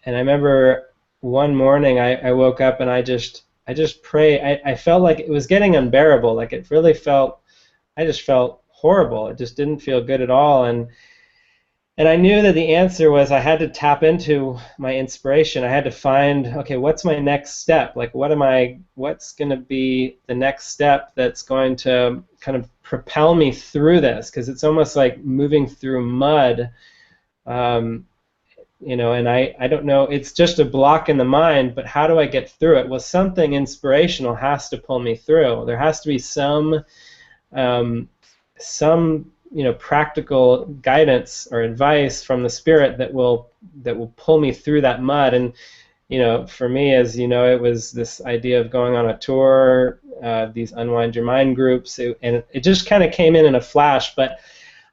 I remember one morning I woke up and I just prayed. I felt like it was getting unbearable. Like it really felt, I just felt horrible. It just didn't feel good at all. And I knew that the answer was I had to tap into my inspiration. I had to find, okay, what's my next step? Like what's going to be the next step that's going to kind of propel me through this? Because it's almost like moving through mud. And I don't know, it's just a block in the mind, but how do I get through it? Well, something inspirational has to pull me through. There has to be some practical guidance or advice from the spirit that will pull me through that mud. And for me, as it was this idea of going on a tour, these Unwind Your Mind groups, and it just kind of came in a flash. But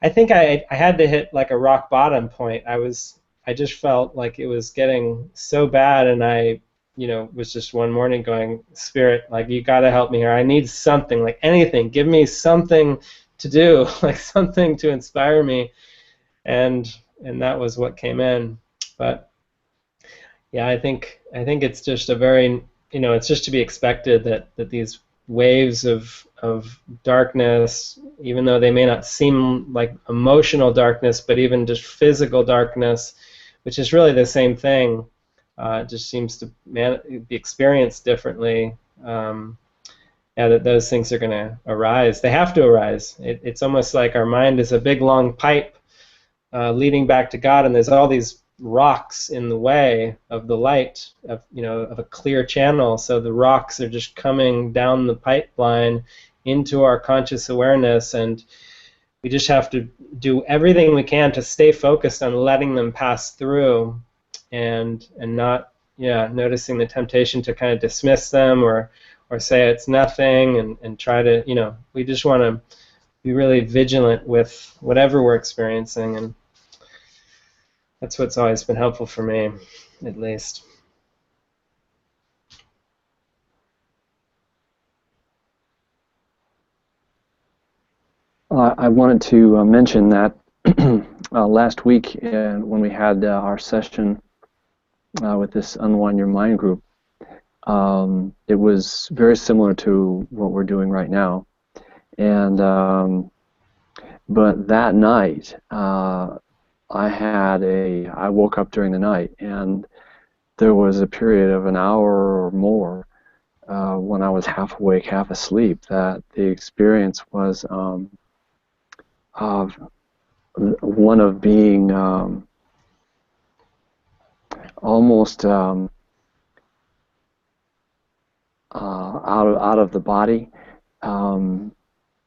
I think I had to hit like a rock bottom point. I just felt like it was getting so bad, and I was just one morning going, Spirit, like, you got to help me here. I need something, like anything. Give me something to do, like something to inspire me. And that was what came in. But yeah, I think it's just a very, it's just to be expected that these waves of darkness, even though they may not seem like emotional darkness, but even just physical darkness, which is really the same thing, just seems to be experienced differently. That those things are going to arise. They have to arise. It's almost like our mind is a big long pipe leading back to God, and there's all these rocks in the way of the light of a clear channel. So the rocks are just coming down the pipeline into our conscious awareness, and we just have to do everything we can to stay focused on letting them pass through, and not noticing the temptation to kind of dismiss them or say it's nothing, and try to we just want to be really vigilant with whatever we're experiencing, and that's what's always been helpful for me, at least. I wanted to mention that last week when we had our session with this Unwind Your Mind group, it was very similar to what we're doing right now. And but that night, I woke up during the night, and there was a period of an hour or more when I was half awake, half asleep, that the experience was one of being almost out of the body,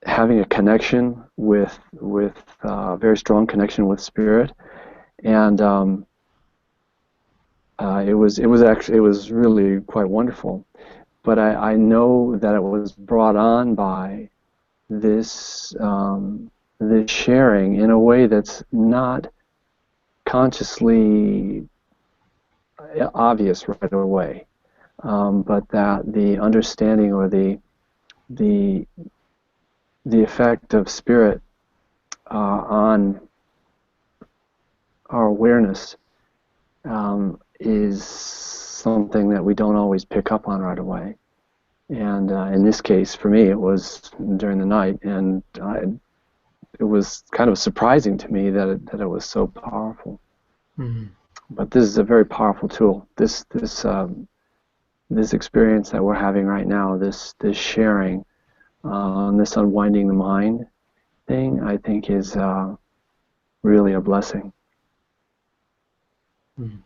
having a connection with very strong connection with spirit, and it was really quite wonderful. But I know that it was brought on by this this sharing in a way that's not consciously obvious right away, but that the understanding or the effect of spirit on our awareness is something that we don't always pick up on right away. And in this case, for me, it was during the night, and it was kind of surprising to me that it was so powerful. Mm-hmm. But this is a very powerful tool. This experience that we're having right now, this sharing, this unwinding the mind thing, I think is really a blessing. Mm-hmm.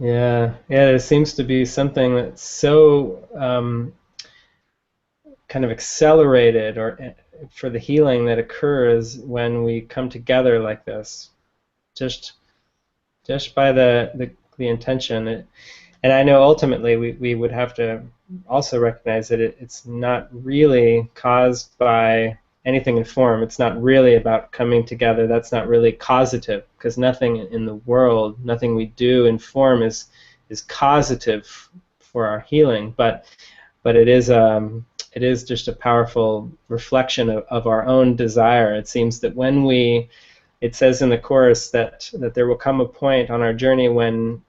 Yeah, there seems to be something that's so kind of accelerated or for the healing that occurs when we come together like this, just by the intention. And I know ultimately we would have to also recognize that it's not really caused by anything in form. It's not really about coming together. That's not really causative, because nothing in the world, nothing we do in form is causative for our healing. But it is just a powerful reflection of our own desire. It seems that when it says in the Course that there will come a point on our journey when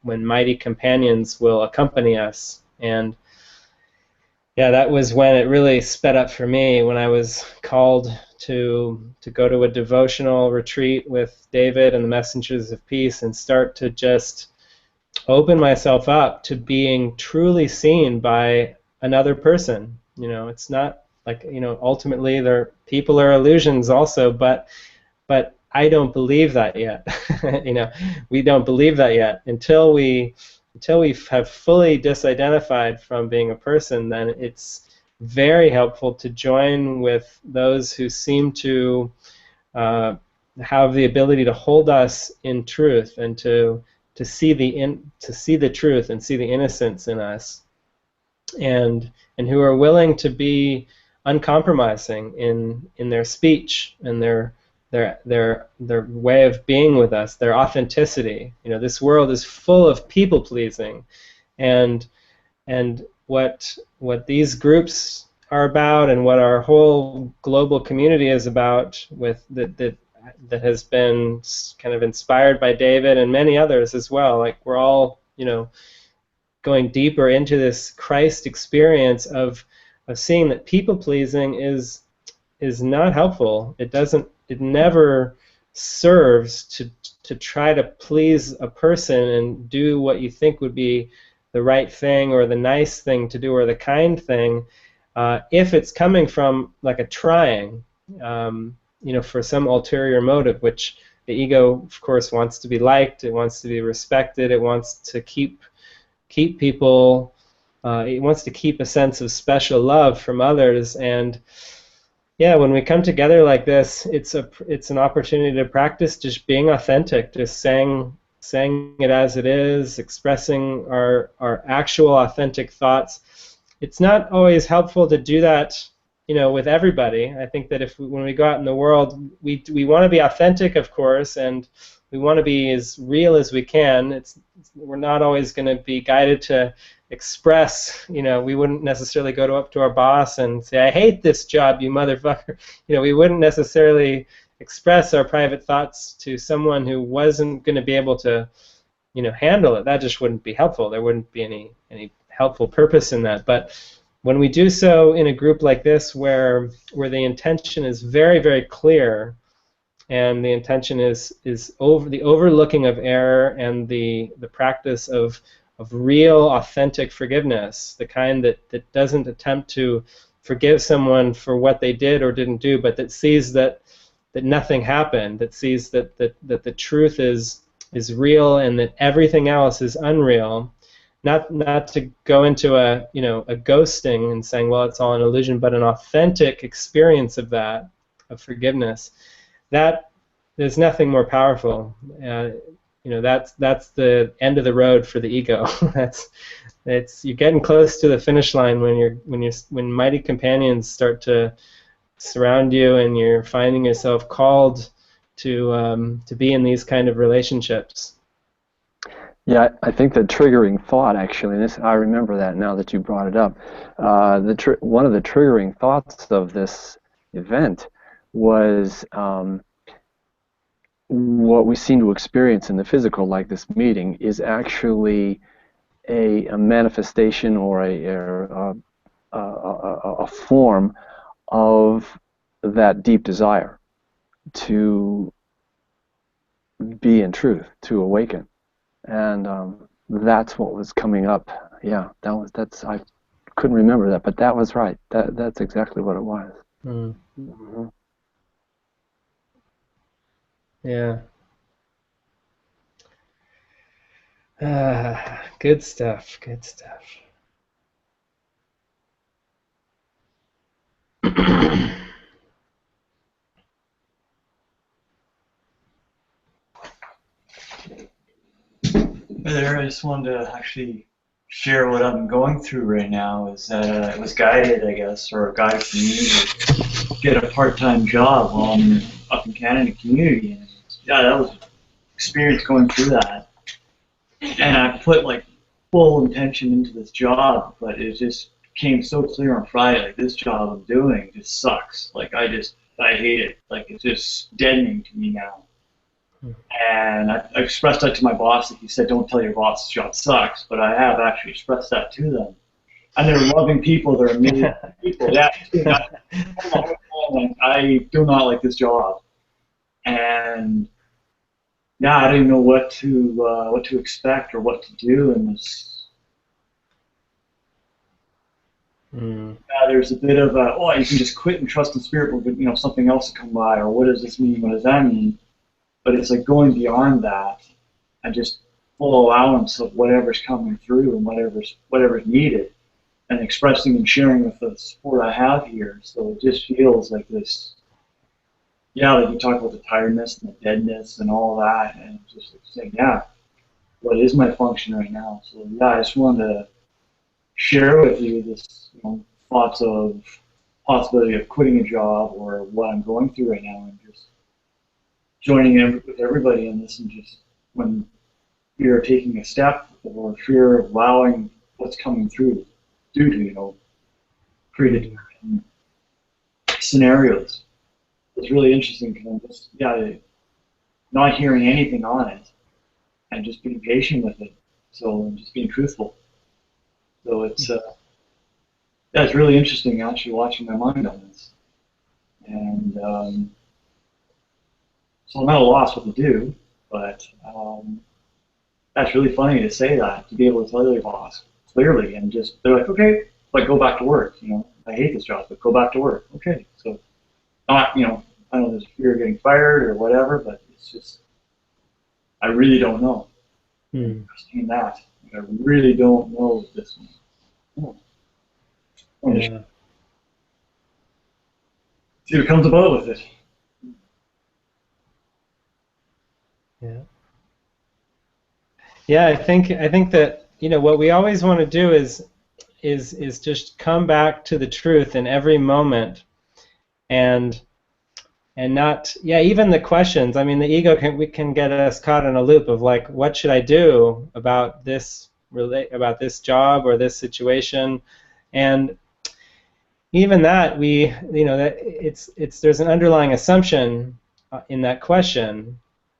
mighty companions will accompany us. And yeah, that was when it really sped up for me, when I was called to go to a devotional retreat with David and the Messengers of Peace and start to just open myself up to being truly seen by another person. It's not like, ultimately people are illusions also, but I don't believe that yet. We don't believe that yet until we have fully disidentified from being a person. Then it's very helpful to join with those who seem to have the ability to hold us in truth and to see the truth and see the innocence in us, and who are willing to be uncompromising in their speech and their way of being with us, their authenticity. This world is full of people pleasing, and what these groups are about, and what our whole global community is about, with that has been kind of inspired by David and many others as well. Like, we're all going deeper into this Christ experience of seeing that people pleasing is not helpful. It never serves to try to please a person and do what you think would be the right thing or the nice thing to do or the kind thing, if it's coming from like a trying, for some ulterior motive, which the ego, of course, wants to be liked, it wants to be respected, it wants to keep people, it wants to keep a sense of special love from others. And yeah, when we come together like this, it's an opportunity to practice just being authentic, just saying it as it is, expressing our actual authentic thoughts. It's not always helpful to do that, with everybody. I think that when we go out in the world, we want to be authentic, of course, and we want to be as real as we can. We're not always going to be guided to express, we wouldn't necessarily go up to our boss and say, "I hate this job, you motherfucker." We wouldn't necessarily express our private thoughts to someone who wasn't going to be able to, handle it. That just wouldn't be helpful. There wouldn't be any helpful purpose in that. But when we do so in a group like this, where the intention is very, very clear, and the intention is over the overlooking of error and the practice of real, authentic forgiveness, the kind that doesn't attempt to forgive someone for what they did or didn't do, but that sees that nothing happened, that sees that the truth is real and that everything else is unreal. Not to go into a ghosting and saying, well, it's all an illusion, but an authentic experience of that, of forgiveness. That there's nothing more powerful. That's the end of the road for the ego. You're getting close to the finish line when mighty companions start to surround you, and you're finding yourself called to be in these kind of relationships. Yeah, I think the triggering thought, actually, and I remember that now that you brought it up. One of the triggering thoughts of this event was what we seem to experience in the physical, like this meeting, is actually a manifestation or a form of that deep desire to be in truth, to awaken. And that's what was coming up. Yeah, I couldn't remember that, but that was right. That's exactly what it was. Mm. Mm-hmm. Yeah. Good stuff. Good stuff. Hey there, I just wanted to actually share what I'm going through right now. Is that it was guided, I guess, or guided for me to get a part-time job while I'm up in Canada community. And yeah, that was an experience going through that. And I put like full intention into this job, but it just came so clear on Friday, like this job I'm doing just sucks. Like I hate it. Like it's just deadening to me now. And I expressed that to my boss. Like he said, don't tell your boss the job sucks, but I have actually expressed that to them. And they're loving people, they're amazing people. Yeah, I do not like this job. And yeah, I didn't know what to expect or what to do in this. There's a bit of you can just quit and trust in spirit, but something else will come by, or what does this mean? What does that mean? But it's like going beyond that and just full allowance of whatever's coming through and whatever's needed, and expressing and sharing with the support I have here. So it just feels like this, like you talk about the tiredness and the deadness and all that, and just like saying, what is my function right now? So I just wanted to share with you this thoughts of possibility of quitting a job or what I'm going through right now, and just joining in with everybody in this, and just when fear of taking a step or fear of allowing what's coming through due to predetermined scenarios. It's really interesting because I'm just not hearing anything on it and just being patient with it. So I'm just being truthful. So it's it's really interesting actually watching my mind on this. And so I'm at a loss what to do, but that's really funny to say that, to be able to tell your boss clearly, and just, they're like, okay, like go back to work, I hate this job, but go back to work. Okay, so not, I know there's fear of getting fired or whatever, but it's just, I really don't know. Understand that. I really don't know this one. See what comes about with it. Yeah, I think that what we always want to do is just come back to the truth in every moment, and not even the questions. I mean, the ego can get us caught in a loop of like, what should I do about this job or this situation, and even that that there's an underlying assumption in that question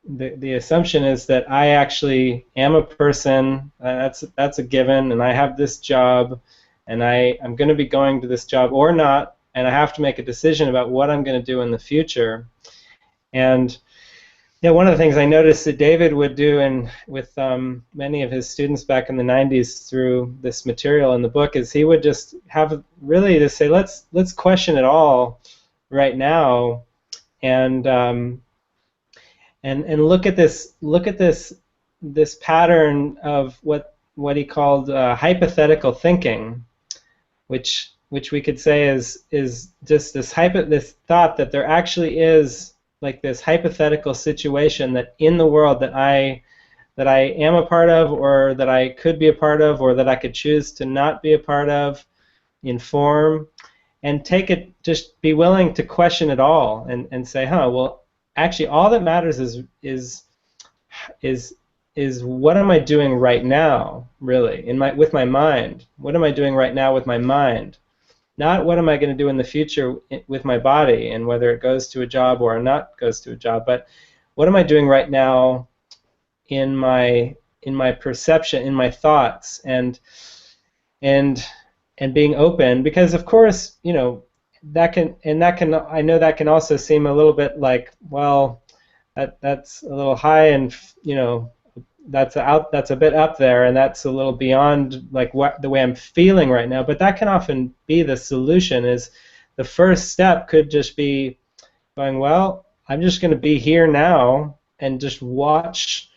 the assumption is that I actually am a person. That's a given, and I have this job, and I'm going to be going to this job or not, and I have to make a decision about what I'm going to do in the future. And one of the things I noticed that David would do with many of his students back in the 90s through this material in the book is he would just have really to say, let's question it all right now, and look at this pattern of what he called hypothetical thinking, which we could say is just this thought that there actually is like this hypothetical situation that in the world that I am a part of, or that I could be a part of, or that I could choose to not be a part of in form, and just be willing to question it all and say, well, actually all that matters is what am I doing right now, really, with my mind? What am I doing right now with my mind? Not what am I going to do in the future with my body and whether it goes to a job or not goes to a job, but what am I doing right now in my perception, in my thoughts, and being open, because of course, I know that can also seem a little bit like, well, that's a little high, and that's a bit up there, and that's a little beyond like the way I'm feeling right now. But that can often be the solution. Is the first step could just be going, well, I'm just going to be here now and just watch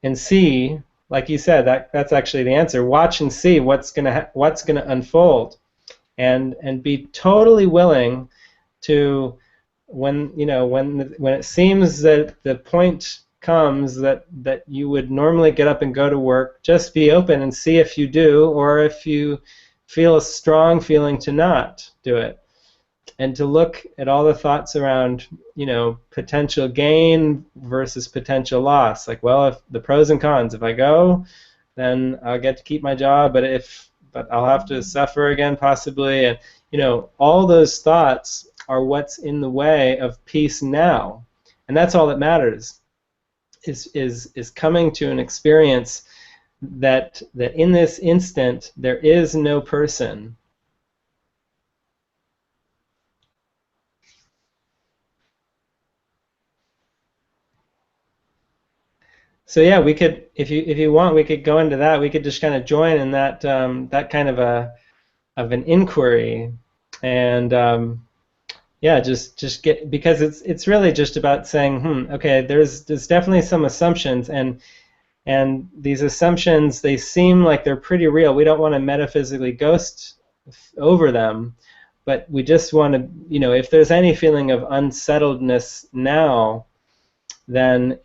and see. Like you said, that's actually the answer. Watch and see what's gonna unfold, and be totally willing to, when it seems that the point comes that you would normally get up and go to work, just be open and see if you do, or if you feel a strong feeling to not do it, and to look at all the thoughts around potential gain versus potential loss. Like, well, if the pros and cons, if I go, then I'll get to keep my job, but I'll have to suffer again possibly, and all those thoughts are what's in the way of peace now, and that's all that matters. Is coming to an experience that in this instant there is no person. So yeah, we could, if you want, we could go into that. We could just kind of join in that that kind of an inquiry, and yeah, just get, because it's really just about saying, okay, there's definitely some assumptions, and these assumptions, they seem like they're pretty real. We don't want to metaphysically ghost over them, but we just want to, if there's any feeling of unsettledness now, then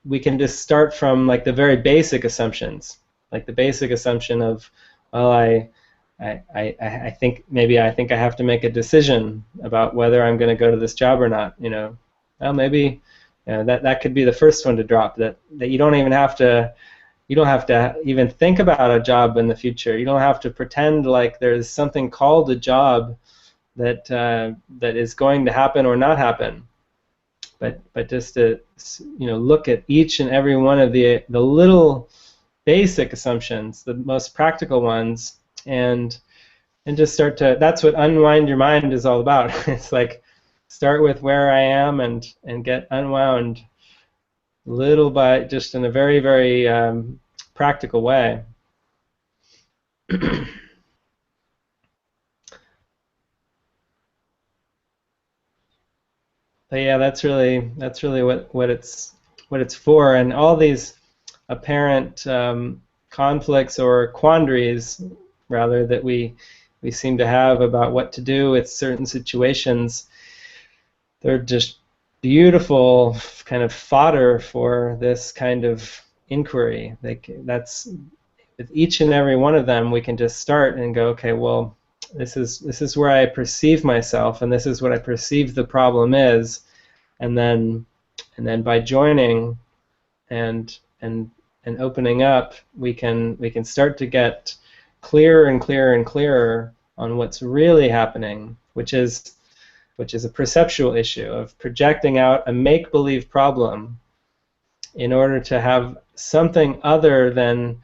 we can just start from like the very basic assumptions, like the basic assumption of, well, I think I have to make a decision about whether I'm going to go to this job or not. Well, maybe that could be the first one to drop. That you don't have to even think about a job in the future. You don't have to pretend like there's something called a job that is going to happen or not happen. But just to look at each and every one of the little basic assumptions, the most practical ones, and just start to, that's what Unwind Your Mind is all about. It's like, start with where I am and get unwound little by, just in a very, very practical way. But yeah, that's really what it's for, and all these apparent conflicts or quandaries, rather, that we seem to have about what to do with certain situations, they're just beautiful kind of fodder for this kind of inquiry. That's, with each and every one of them, we can just start and go, okay, well, this is where I perceive myself, and this is what I perceive the problem is, and then by joining and opening up, we can start to get clearer and clearer and clearer on what's really happening, which is a perceptual issue of projecting out a make-believe problem in order to have something other than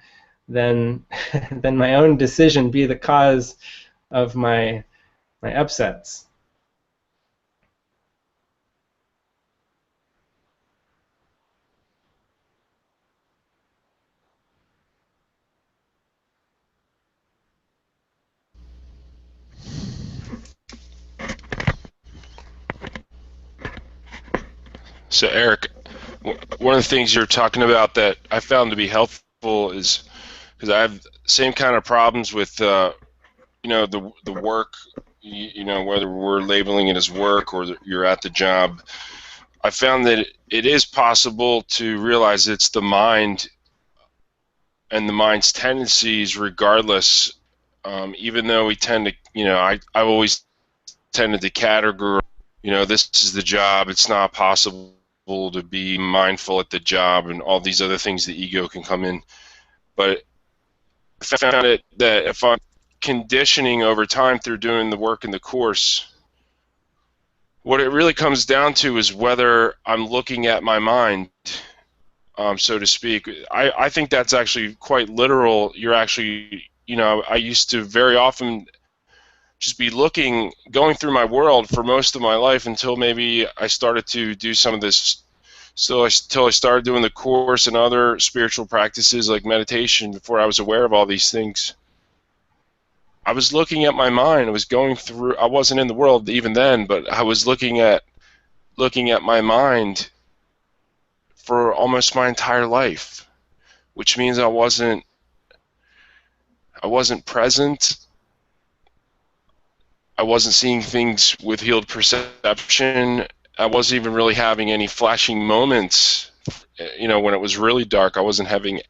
than my own decision be the cause of my upsets. So Eric, one of the things you're talking about that I found to be helpful is because I have the same kind of problems with you know, the work, you know, whether we're labeling it as work or you're at the job. I found that it is possible to realize it's the mind and the mind's tendencies regardless, even though we tend to, you know, I've always tended to categorize, you know, this is the job, it's not possible to be mindful at the job, and all these other things the ego can come in. But I found it that if I'm conditioning over time through doing the work in the course, what it really comes down to is whether I'm looking at my mind, so to speak. I think that's actually quite literal. You're actually, you know, I used to very often just be going through my world for most of my life until maybe I started to do some of this, until I started doing the course and other spiritual practices like meditation. Before I was aware of all these things, I was looking at my mind. I was going through, I wasn't in the world even then, but I was looking at my mind for almost my entire life, which means I wasn't present. I wasn't seeing things with healed perception. I wasn't even really having any flashing moments. You know, when it was really dark, I wasn't having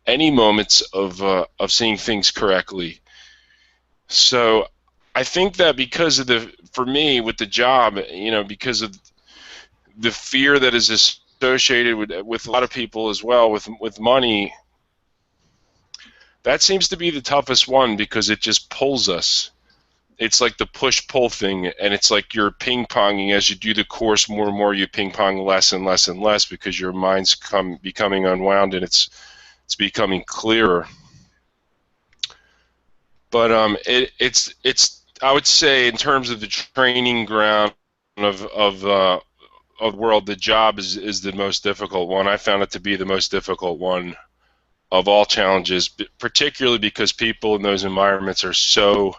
any moments of seeing things correctly. So I think that because of for me with the job, you know, because of the fear that is associated with a lot of people as well, with money, that seems to be the toughest one because it just pulls us. It's like the push-pull thing, and it's like you're ping-ponging. As you do the course more and more, you ping-pong less and less and less because your mind's becoming unwound and it's becoming clearer. But it's I would say in terms of the training ground of the world, the job is the most difficult one. I found it to be the most difficult one of all challenges, particularly because people in those environments are so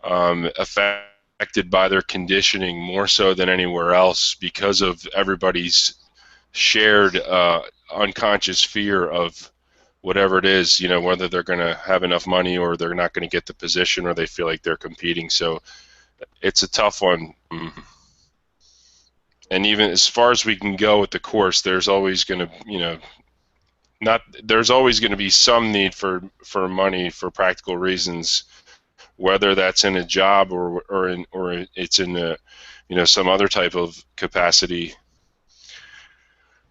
affected by their conditioning more so than anywhere else because of everybody's shared unconscious fear of whatever it is, you know, whether they're going to have enough money or they're not going to get the position or they feel like they're competing. So it's a tough one. And even as far as we can go with the course, there's always going to, you know, there's always going to be some need for money for practical reasons, whether that's in a job or it's in a, you know, some other type of capacity.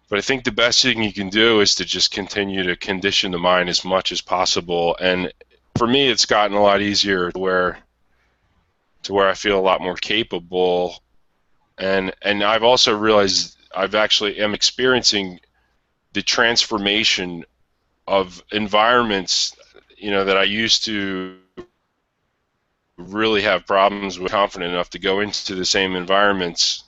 But I think the best thing you can do is to just continue to condition the mind as much as possible. And for me, it's gotten a lot easier to where I feel a lot more capable. And I've also realized I've actually am experiencing the transformation of environments, you know, that I used to really have problems with, confident enough to go into the same environments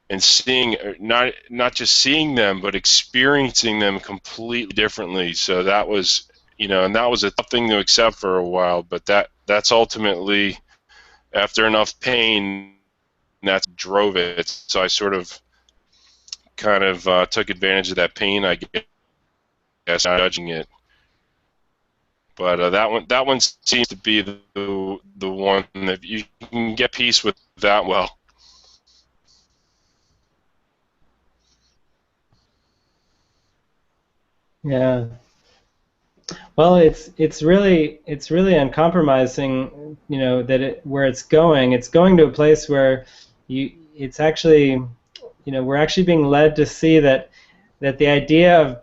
and seeing, not just seeing them, but experiencing them completely differently. So that was, you know, and that was a tough thing to accept for a while, but that's ultimately, after enough pain, that drove it. So I sort of kind of took advantage of that pain, I guess, not judging it. But that one seems to be the one that you can get peace with that well. Yeah. Well, it's really uncompromising, you know, that where it's going to a place where it's actually, you know, we're actually being led to see that the idea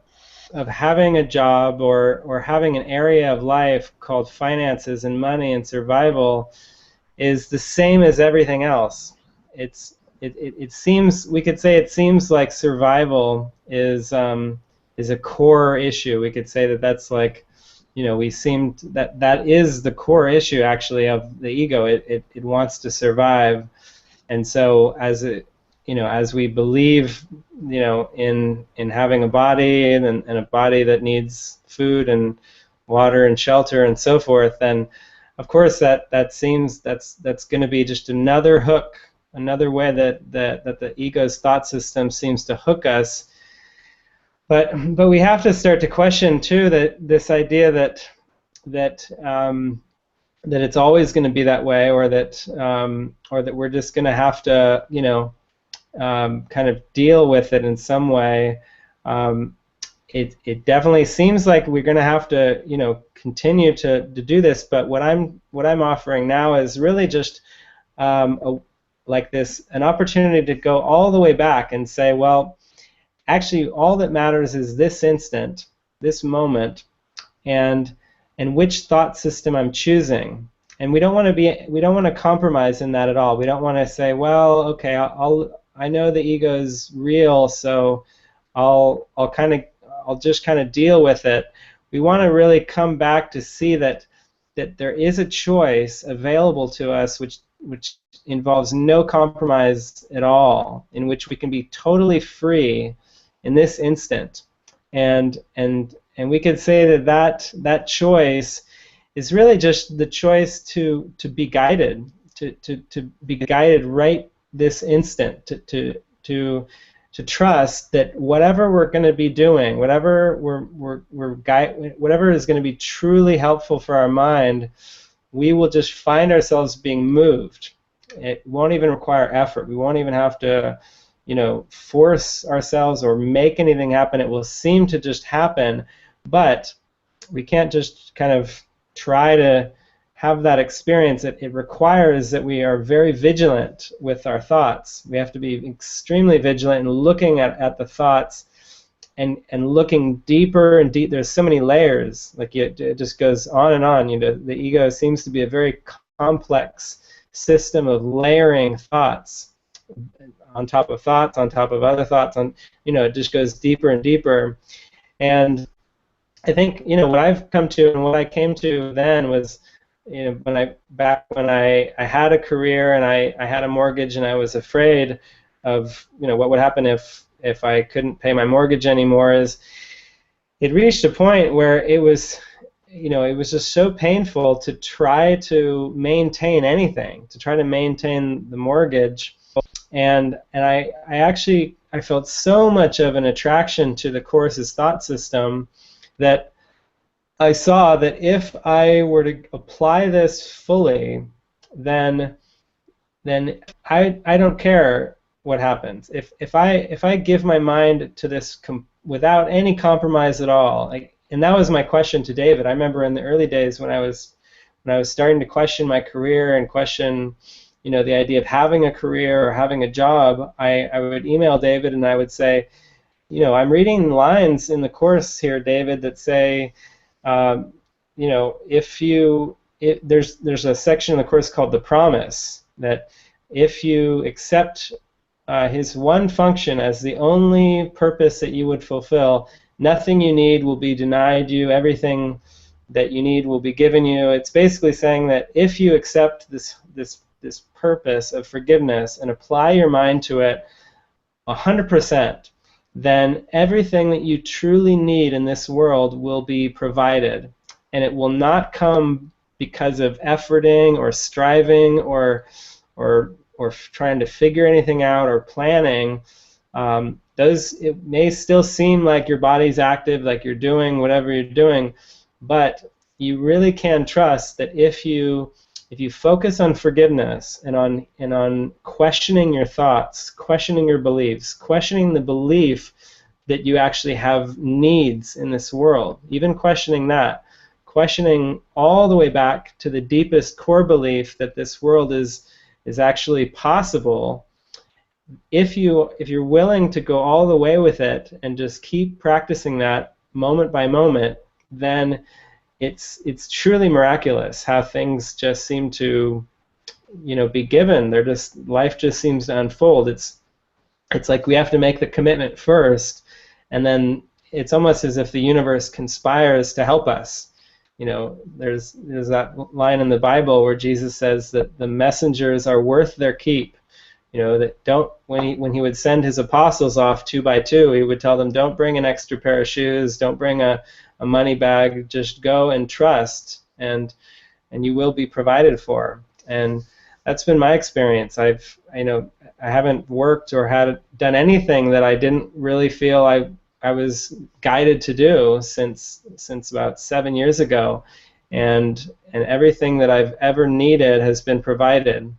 of having a job or having an area of life called finances and money and survival is the same as everything else. It's it seems, we could say it seems like survival is a core issue. We could say that that's like, we seem that is the core issue actually of the ego. It wants to survive, and so as we believe, in having a body and a body that needs food and water and shelter and so forth, then of course that seems that's going to be just another hook, another way that the ego's thought system seems to hook us. But we have to start to question too that this idea that it's always going to be that way, or that we're just going to have to kind of deal with it in some way. It definitely seems like we're going to have to continue to do this. But what I'm offering now is really just like this, an opportunity to go all the way back and say, well, actually, all that matters is this instant, this moment, and which thought system I'm choosing. And we don't want to compromise in that at all. We don't want to say, well, okay, I know the ego is real, so I'll just kind of deal with it. We want to really come back to see that there is a choice available to us, which involves no compromise at all, in which we can be totally free in this instant, and we could say that choice is really just the choice to be guided, to be guided right this instant, to trust that whatever we're going to be doing, whatever whatever is going to be truly helpful for our mind, we will just find ourselves being moved. It won't even require effort. We won't even have to force ourselves or make anything happen. It will seem to just happen, but we can't just kind of try to have that experience. It requires that we are very vigilant with our thoughts. We have to be extremely vigilant in looking at the thoughts and looking deeper and deep. There's so many layers. Like it just goes on and on. The ego seems to be a very complex system of layering thoughts on top of thoughts, on top of other thoughts, it just goes deeper and deeper. And I think, what I've come to and what I came to then was, when I had a career and I had a mortgage and I was afraid of, what would happen if I couldn't pay my mortgage anymore, is it reached a point where it was just so painful to try to maintain anything, to try to maintain the mortgage. And I felt so much of an attraction to the Course's thought system that I saw that if I were to apply this fully, then I don't care what happens. If I give my mind to this without any compromise at all, and that was my question to David. I remember in the early days when I was starting to question my career and question the idea of having a career or having a job, I would email David and I would say, I'm reading lines in the Course here, David, that say, there's a section in the Course called the Promise, that if you accept his one function as the only purpose that you would fulfill, nothing you need will be denied you, everything that you need will be given you. It's basically saying that if you accept this purpose of forgiveness and apply your mind to it 100%, then everything that you truly need in this world will be provided. And it will not come because of efforting or striving or trying to figure anything out or planning. It may still seem like your body's active, like you're doing whatever you're doing, but you really can trust that if you focus on forgiveness and on questioning your thoughts, questioning your beliefs, questioning the belief that you actually have needs in this world, even questioning that, questioning all the way back to the deepest core belief that this world is actually possible, if you're willing to go all the way with it and just keep practicing that moment by moment, then it's truly miraculous how things just seem to be given. Life just seems to unfold. It's like we have to make the commitment first, and then it's almost as if the universe conspires to help us. There's that line in the Bible where Jesus says that the messengers are worth their keep. That when he would send his apostles off 2 by 2, he would tell them, don't bring an extra pair of shoes, don't bring a money bag, just go and trust, and you will be provided for. And that's been my experience. I haven't worked or done anything that I didn't really feel I was guided to do since about 7 years ago, and everything that I've ever needed has been provided.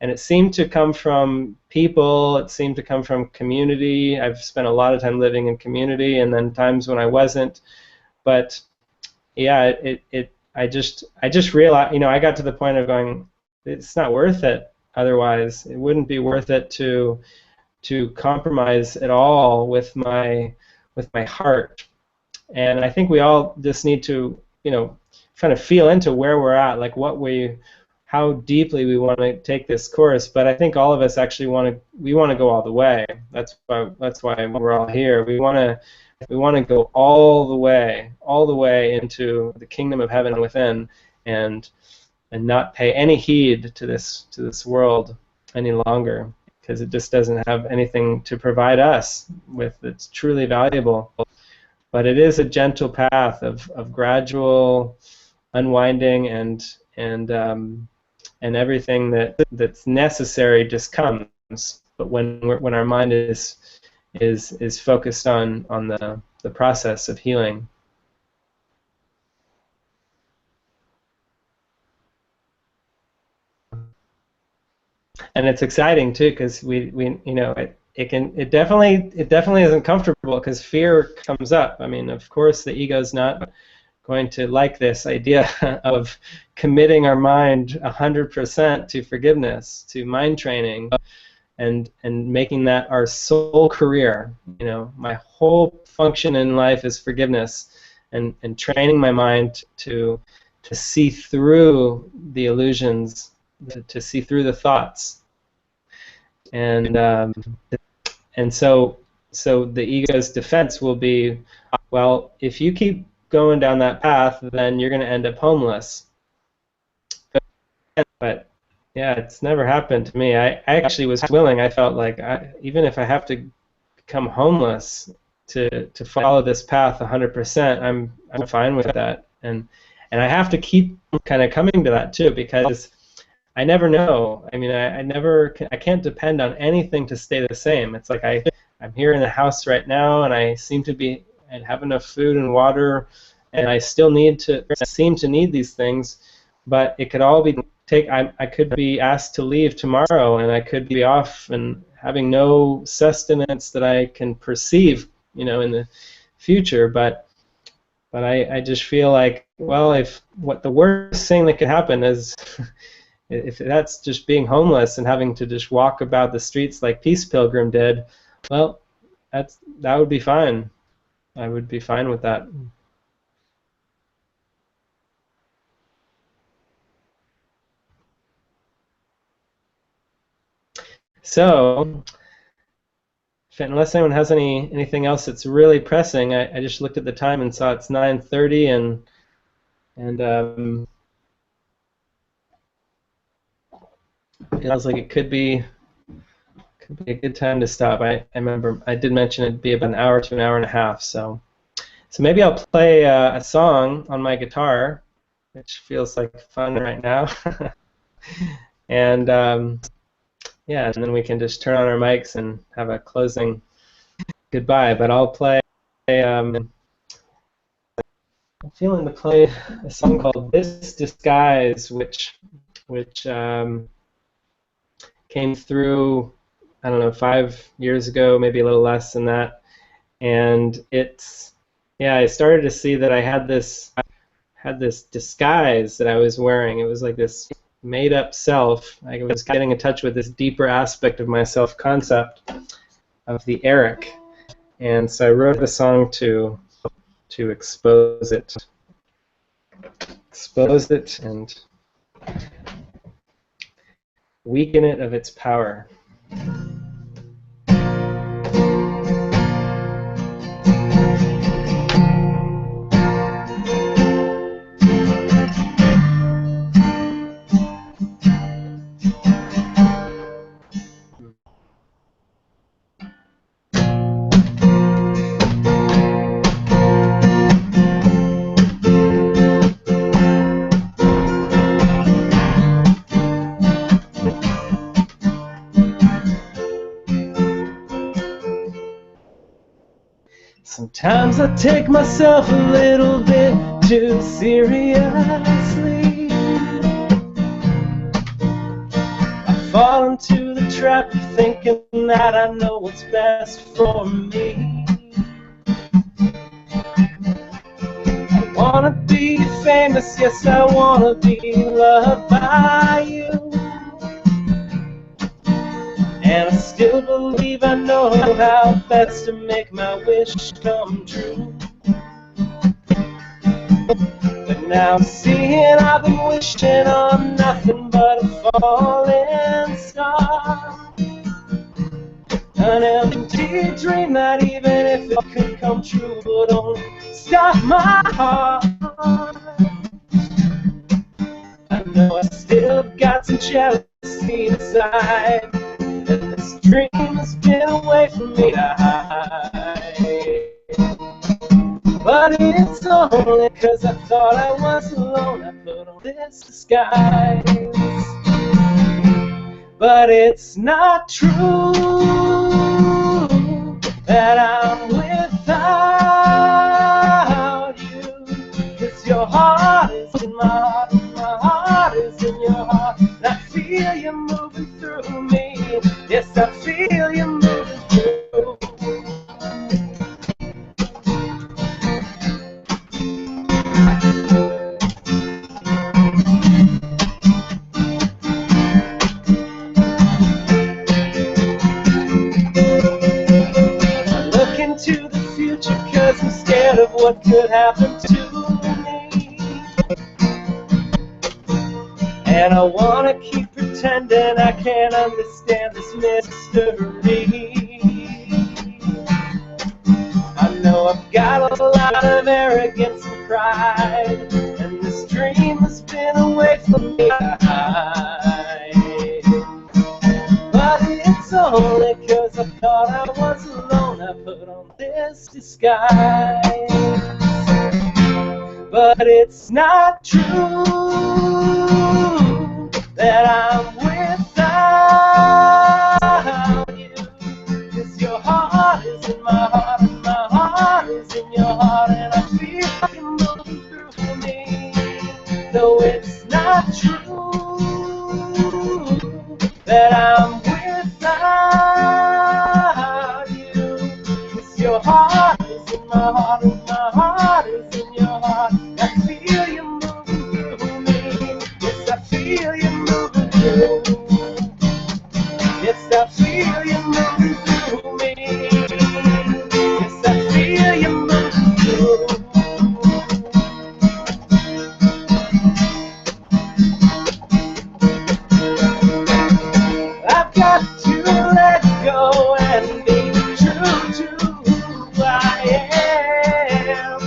And it seemed to come from people, it seemed to come from community. I've spent a lot of time living in community, and then times when I wasn't. But yeah, I just realized, I got to the point of going, it's not worth it otherwise. It wouldn't be worth it to compromise at all with my heart. And I think we all just need to, kind of feel into where we're at, like how deeply we want to take this course. But I think all of us actually want to go all the way. That's why we're all here. We want to go all the way into the kingdom of heaven within, and not pay any heed to this world any longer, because it just doesn't have anything to provide us with that's truly valuable. But it is a gentle path of gradual unwinding, and everything that's necessary just comes. But when our mind is focused on the process of healing. And it's exciting too, because it definitely isn't comfortable, because fear comes up. I mean, of course, the ego's not going to like this idea of committing our mind 100% to forgiveness, to mind training, and making that our sole career. My whole function in life is forgiveness, and training my mind to see through the illusions, to see through the thoughts. And so the ego's defense will be, well, if you keep going down that path, then you're going to end up homeless. But yeah, it's never happened to me. I actually was willing. I felt like even if I have to become homeless to follow this path 100%, I'm fine with that. And I have to keep kind of coming to that too, because I never know. I mean, I can't depend on anything to stay the same. It's like I'm here in the house right now, and I seem to have enough food and water, and I still seem to need these things, but it could all be I could be asked to leave tomorrow, and I could be off and having no sustenance that I can perceive, in the future. But I just feel like, well, what the worst thing that could happen is if that's just being homeless and having to just walk about the streets like Peace Pilgrim did, well, that would be fine. I would be fine with that. So, unless anyone has anything else that's really pressing, I just looked at the time and saw it's 9:30, and it feels like it could be a good time to stop. I remember I did mention it'd be about an hour to an hour and a half. So maybe I'll play a song on my guitar, which feels like fun right now, and yeah, and then we can just turn on our mics and have a closing goodbye. But I'll play. I'm feeling to play a song called "This Disguise," which came through, I don't know, 5 years ago, maybe a little less than that. And I started to see that I had this disguise that I was wearing. It was like this made-up self. I was getting in touch with this deeper aspect of my self-concept, of the Erik. And so I wrote a song to expose it. And weaken it of its power. Sometimes I take myself a little bit too seriously. I fall into the trap of thinking that I know what's best for me. I wanna be famous, yes, I wanna be loved by you. And I still believe I know how best to make my wish come true. But now I'm seeing I've been wishing on nothing but a falling star. An empty dream that even if it could come true would only stop my heart. I know I still got some jealousy inside, and this dream has been away from me to hide. But it's only 'cause I thought I was alone I put on this disguise. But it's not true that I'm without you, 'cause your heart is in my heart, and my heart is in your heart, and I feel you moving through me. Yes, I feel you moving through. I look into the future 'cause I'm scared of what could happen to me. And I wanna keep pretending I can't understand this mystery. I know I've got a lot of arrogance and pride, and this dream has been away from me. But it's only 'cause I thought I was alone I put on this disguise. But it's not true that I'm without you, 'cause your heart is in my heart, and my heart is in your heart, and I feel you moving through me. No, it's not true that I'm without you, 'cause your heart is in my heart, and my heart is in your heart. I feel you moving through me. Yes, I feel you moving through. Yes, I feel you moving through me. Yes, I feel you moving through. I've got to let go and be true to who I am.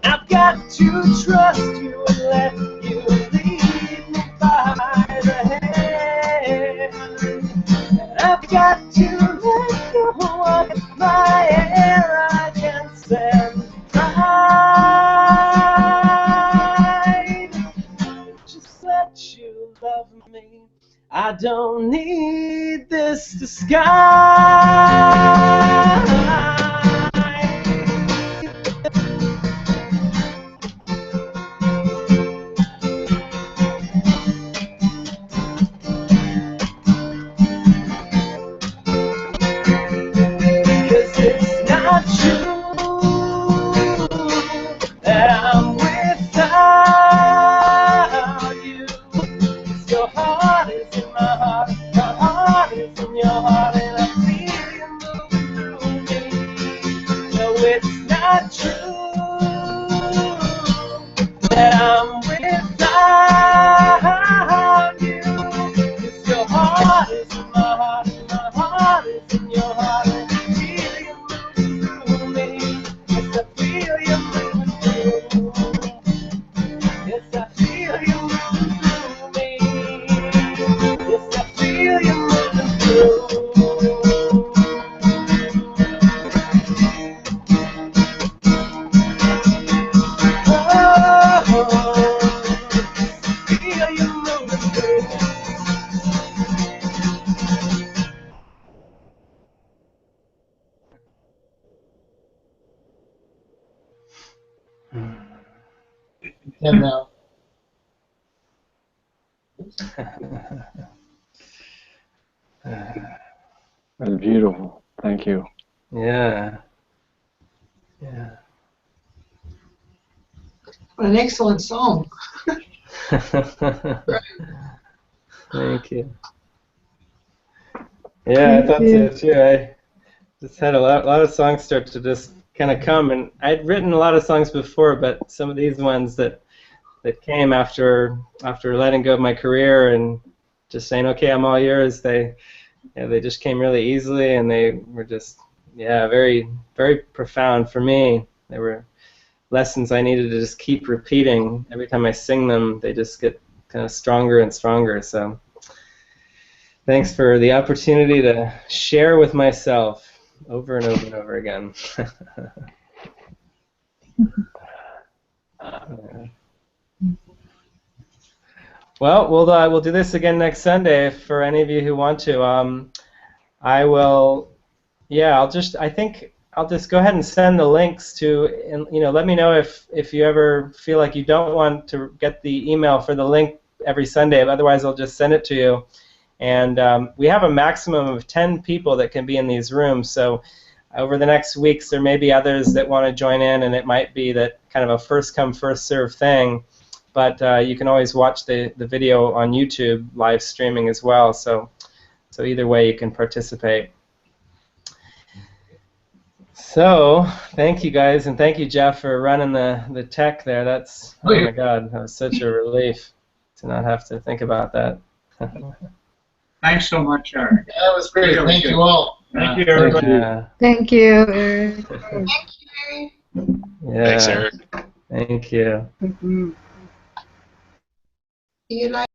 I've got to trust you and let you lead me by the hand. I've got to let go of my arrogance and pride. Just let you love me. I don't need this disguise. That I'm without you, 'cause your heart is in my heart, my heart is in your heart, and I feel you moving through me. 10 now. That's beautiful. Thank you. Yeah. Yeah. What an excellent song. Thank you. Yeah, I thought so too. I just had a lot of songs start to just kind of come, and I'd written a lot of songs before, but some of these ones that came after letting go of my career and just saying, okay, I'm all yours. They just came really easily, and they were just very very profound for me. They were lessons I needed to just keep repeating. Every time I sing them, they just get kind of stronger and stronger. So thanks for the opportunity to share with myself over and over and over again. Well, we'll do this again next Sunday for any of you who want to. I will. Yeah, I think I'll just go ahead and send the links to, and let me know if you ever feel like you don't want to get the email for the link every Sunday. Otherwise, I'll just send it to you. And we have a maximum of 10 people that can be in these rooms. So over the next weeks, there may be others that want to join in, and it might be that kind of a first come, first serve thing. But you can always watch the video on YouTube live streaming as well. So either way, you can participate. So thank you guys, and thank you, Jeff, for running the tech there. That's, oh my God, that was such a relief to not have to think about that. Thanks so much, Eric. That was great. Really Thank good. you all. Thank you, everybody. Yeah. Thank you, Eric. Thank you. Yeah. Thanks, Eric. Thank you. Mhm. See you later.